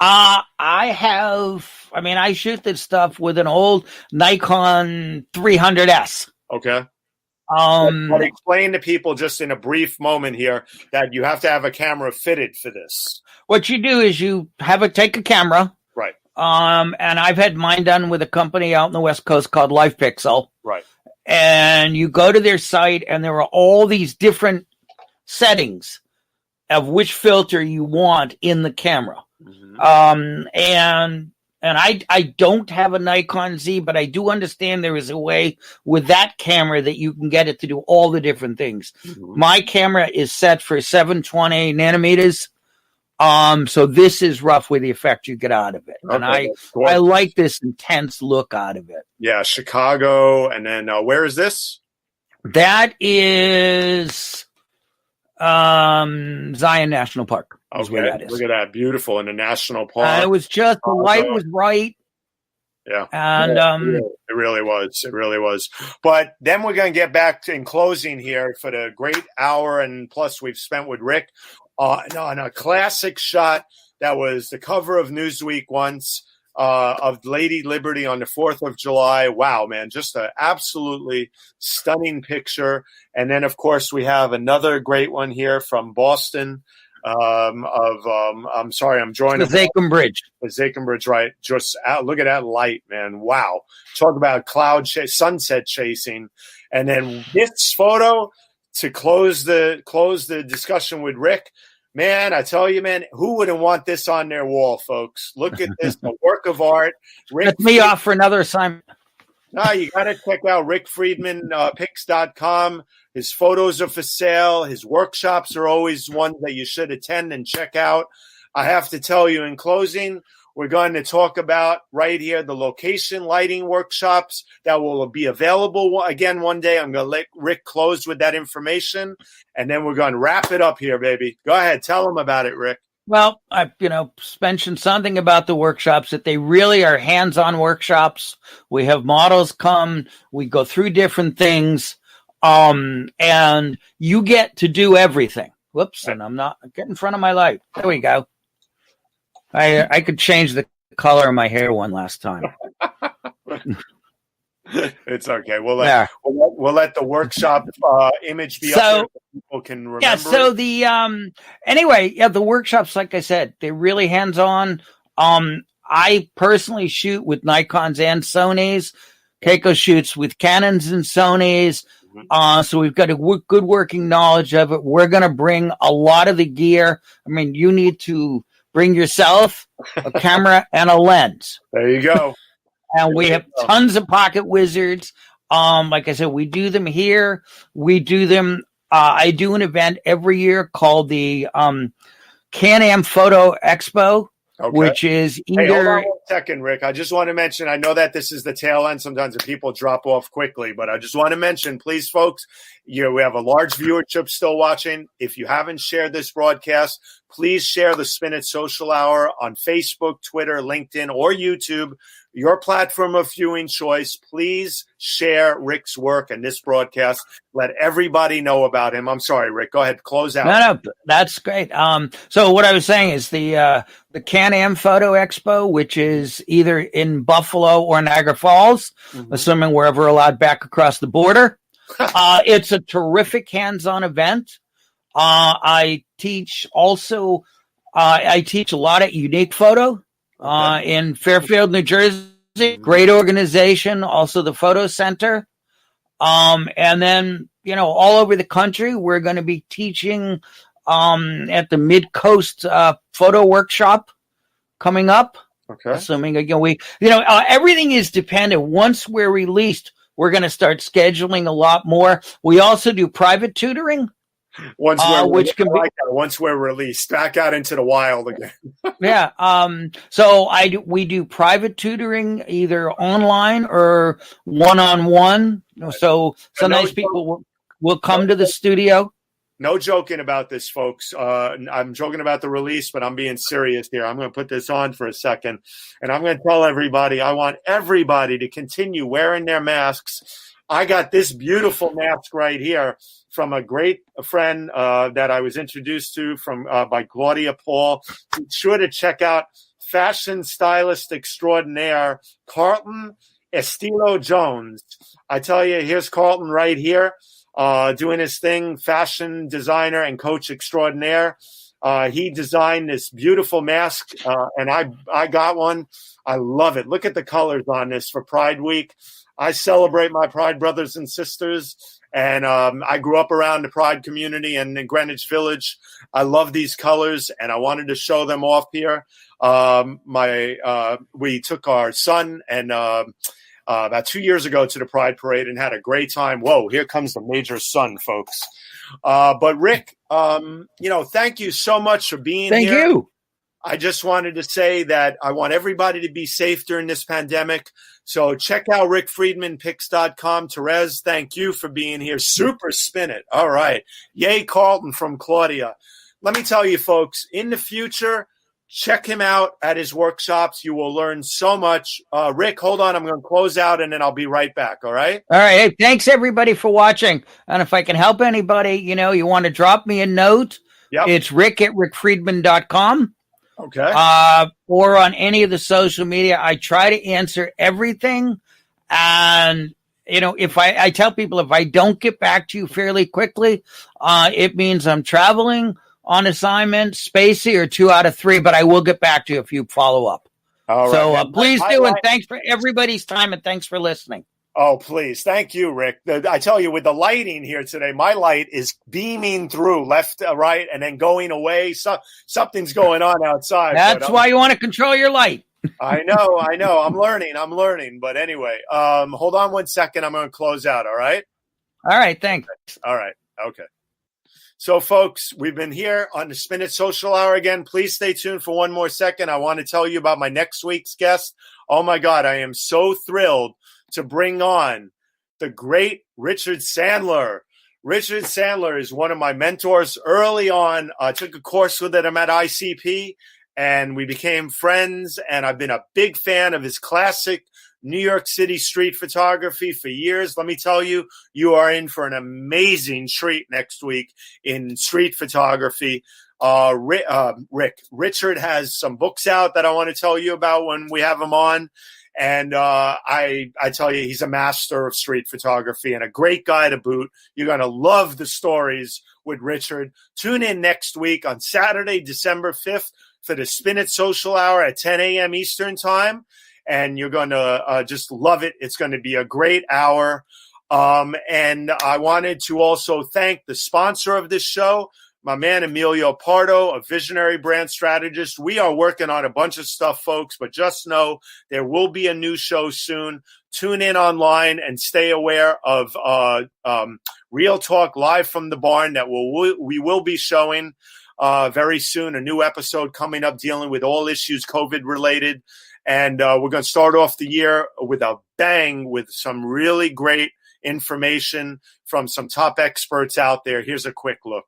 I shoot this stuff with an old Nikon 300S. Okay. But explain to people just in a brief moment here that you have to have a camera fitted for this. What you do is you take a camera. Right. And I've had mine done with a company out in the West Coast called LifePixel. Right. And you go to their site and there are all these different settings of which filter you want in the camera. Mm-hmm. And I don't have a Nikon Z, but I do understand there is a way with that camera that you can get it to do all the different things. Mm-hmm. My camera is set for 720 nanometers. So this is roughly the effect you get out of it. Okay, and I like this intense look out of it. Yeah, Chicago. And then where is this? That is Zion National Park. Okay, look at that. Beautiful in the national park. It was just, the light was right. Yeah. And it really was. It really was. But then we're going to get back to, in closing here, for the great hour and plus we've spent with Rick on a classic shot that was the cover of Newsweek once of Lady Liberty on the 4th of July. Wow, man, just an absolutely stunning picture. And then, of course, we have another great one here from Boston. I'm sorry, I'm drawing the Zakim Bridge. The Zakim Bridge, right? Just look at that light, man! Wow, talk about sunset chasing, and then this photo to close the discussion with Rick. Man, I tell you, man, who wouldn't want this on their wall, folks? Look at this, a work of art. Rick, that's me off for another assignment. No, you got to check out Rick Friedman, pics.com. His photos are for sale. His workshops are always ones that you should attend and check out. I have to tell you in closing, we're going to talk about right here the location lighting workshops that will be available again one day. I'm going to let Rick close with that information, and then we're going to wrap it up here, baby. Go ahead. Tell them about it, Rick. Well, I mentioned something about the workshops, that they really are hands-on workshops. We have models come, we go through different things, and you get to do everything. Whoops, and I'm not getting in front of my light. There we go. I could change the color of my hair one last time. It's okay. We'll let the workshop image be up there so people can remember. Yeah. So the workshops, like I said, they're really hands-on. I personally shoot with Nikons and Sonys. Keiko shoots with Canons and Sonys. So we've got a good working knowledge of it. We're going to bring a lot of the gear. I mean, you need to bring yourself a camera and a lens. There you go. And we have tons of pocket wizards. Like I said, we do them here. We do them. I do an event every year called the Can-Am Photo Expo, which is either. Hey, hold on 1 second, Rick. I just want to mention, I know that this is the tail end. Sometimes the people drop off quickly, but I just want to mention, please, folks, we have a large viewership still watching. If you haven't shared this broadcast, please share the Spin It Social Hour on Facebook, Twitter, LinkedIn, or YouTube. Your platform of viewing choice. Please share Rick's work and this broadcast. Let everybody know about him. I'm sorry, Rick. Go ahead. Close out. No, that's great. So what I was saying is the Can-Am Photo Expo, which is either in Buffalo or Niagara Falls, assuming we're ever allowed back across the border. It's a terrific hands-on event. I teach a lot of unique photo. In Fairfield, New Jersey, great organization, also the Photo Center. And then, all over the country, we're going to be teaching at the Mid-Coast Photo Workshop coming up. Okay. Assuming, again, everything is dependent. Once we're released, we're going to start scheduling a lot more. We also do private tutoring. Once we're released back out into the wild again. Yeah. So we do private tutoring either online or one-on-one. So sometimes people will will come to the studio? No joking about this, folks. I'm joking about the release, but I'm being serious here. I'm going to put this on for a second, and I'm going to tell everybody, I want everybody to continue wearing their masks. I got this beautiful mask right here from a great friend that I was introduced to by Claudia Paul. Be sure to check out fashion stylist extraordinaire, Carlton Estilo Jones. I tell you, here's Carlton right here. Doing his thing, fashion designer and coach extraordinaire. He designed this beautiful mask, and I got one. I love it. Look at the colors on this for Pride Week. I celebrate my Pride brothers and sisters, and I grew up around the Pride community and in Greenwich Village. I love these colors, and I wanted to show them off here. We took our son and about 2 years ago to the Pride Parade and had a great time. Whoa, here comes the major sun, folks. But Rick, thank you so much for being here. Thank you. I just wanted to say that I want everybody to be safe during this pandemic. So check out rickfriedmanpics.com. Therese, thank you for being here. Super spin it. All right. Yay, Carlton from Claudia. Let me tell you, folks, in the future, check him out at his workshops. You will learn so much. Rick, hold on. I'm going to close out, and then I'll be right back. All right? All right. Hey, thanks, everybody, for watching. And if I can help anybody, you want to drop me a note, It's rick@rickfriedman.com. Okay. Or on any of the social media. I try to answer everything. And, if I tell people, if I don't get back to you fairly quickly, it means I'm traveling on assignment, spacey, or 2 out of 3, but I will get back to you if you follow up. All right. So please do, and thanks for everybody's time, and thanks for listening. Oh, please. Thank you, Rick. I tell you, with the lighting here today, my light is beaming through left, right, and then going away. So, something's going on outside. That's why you want to control your light. I know. I'm learning. But anyway, hold on 1 second. I'm going to close out. All right? All right. Thanks. All right. Okay. So, folks, we've been here on the Spin It Social Hour again. Please stay tuned for one more second. I want to tell you about my next week's guest. Oh, my God. I am so thrilled to bring on the great Richard Sandler. Richard Sandler is one of my mentors early on. I took a course with him at ICP, and we became friends, and I've been a big fan of his classic New York City street photography for years. Let me tell you, you are in for an amazing treat next week in street photography. Richard has some books out that I want to tell you about when we have him on. And I tell you, he's a master of street photography and a great guy to boot. You're going to love the stories with Richard. Tune in next week on Saturday, December 5th for the Spin It Social Hour at 10 a.m. Eastern Time. And you're going to just love it. It's going to be a great hour. And I wanted to also thank the sponsor of this show, my man Emilio Pardo, a visionary brand strategist. We are working on a bunch of stuff, folks, but just know there will be a new show soon. Tune in online and stay aware of Real Talk Live from the Barn that we will be showing very soon. A new episode coming up dealing with all issues COVID related. And we're going to start off the year with a bang with some really great information from some top experts out there. Here's a quick look.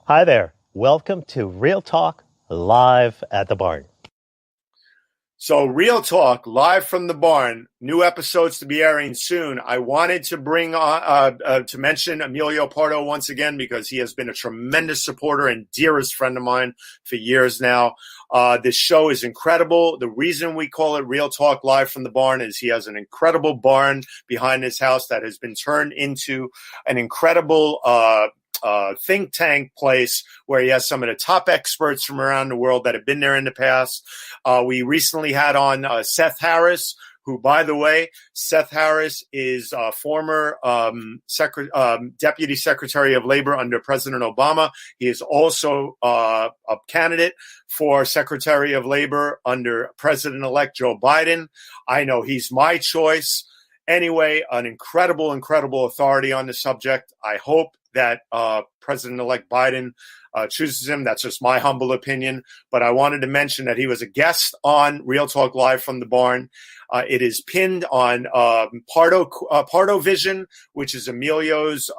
Hi there. Welcome to Real Talk Live at the Barn. So Real Talk Live from the Barn, new episodes to be airing soon. I wanted to bring on to mention Emilio Pardo once again because he has been a tremendous supporter and dearest friend of mine for years now. This show is incredible. The reason we call it Real Talk Live from the Barn is he has an incredible barn behind his house that has been turned into an incredible think tank place where he has some of the top experts from around the world that have been there in the past. We recently had on Seth Harris, who, by the way, Seth Harris is former Deputy Secretary of Labor under President Obama. He is also a candidate for Secretary of Labor under President-elect Joe Biden. I know he's my choice. Anyway, an incredible authority on the subject. I hope that President-elect Biden chooses him. That's just my humble opinion. But I wanted to mention that he was a guest on Real Talk Live from the Barn. It is pinned on Pardo Vision, which is Emilio's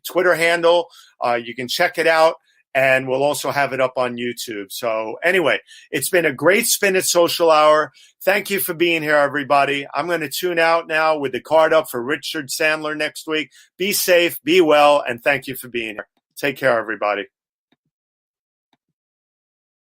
Twitter handle. You can check it out. And we'll also have it up on YouTube. So anyway, it's been a great Spin It Social Hour. Thank you for being here, everybody. I'm going to tune out now with the card up for Richard Sandler next week. Be safe, be well, and thank you for being here. Take care, everybody.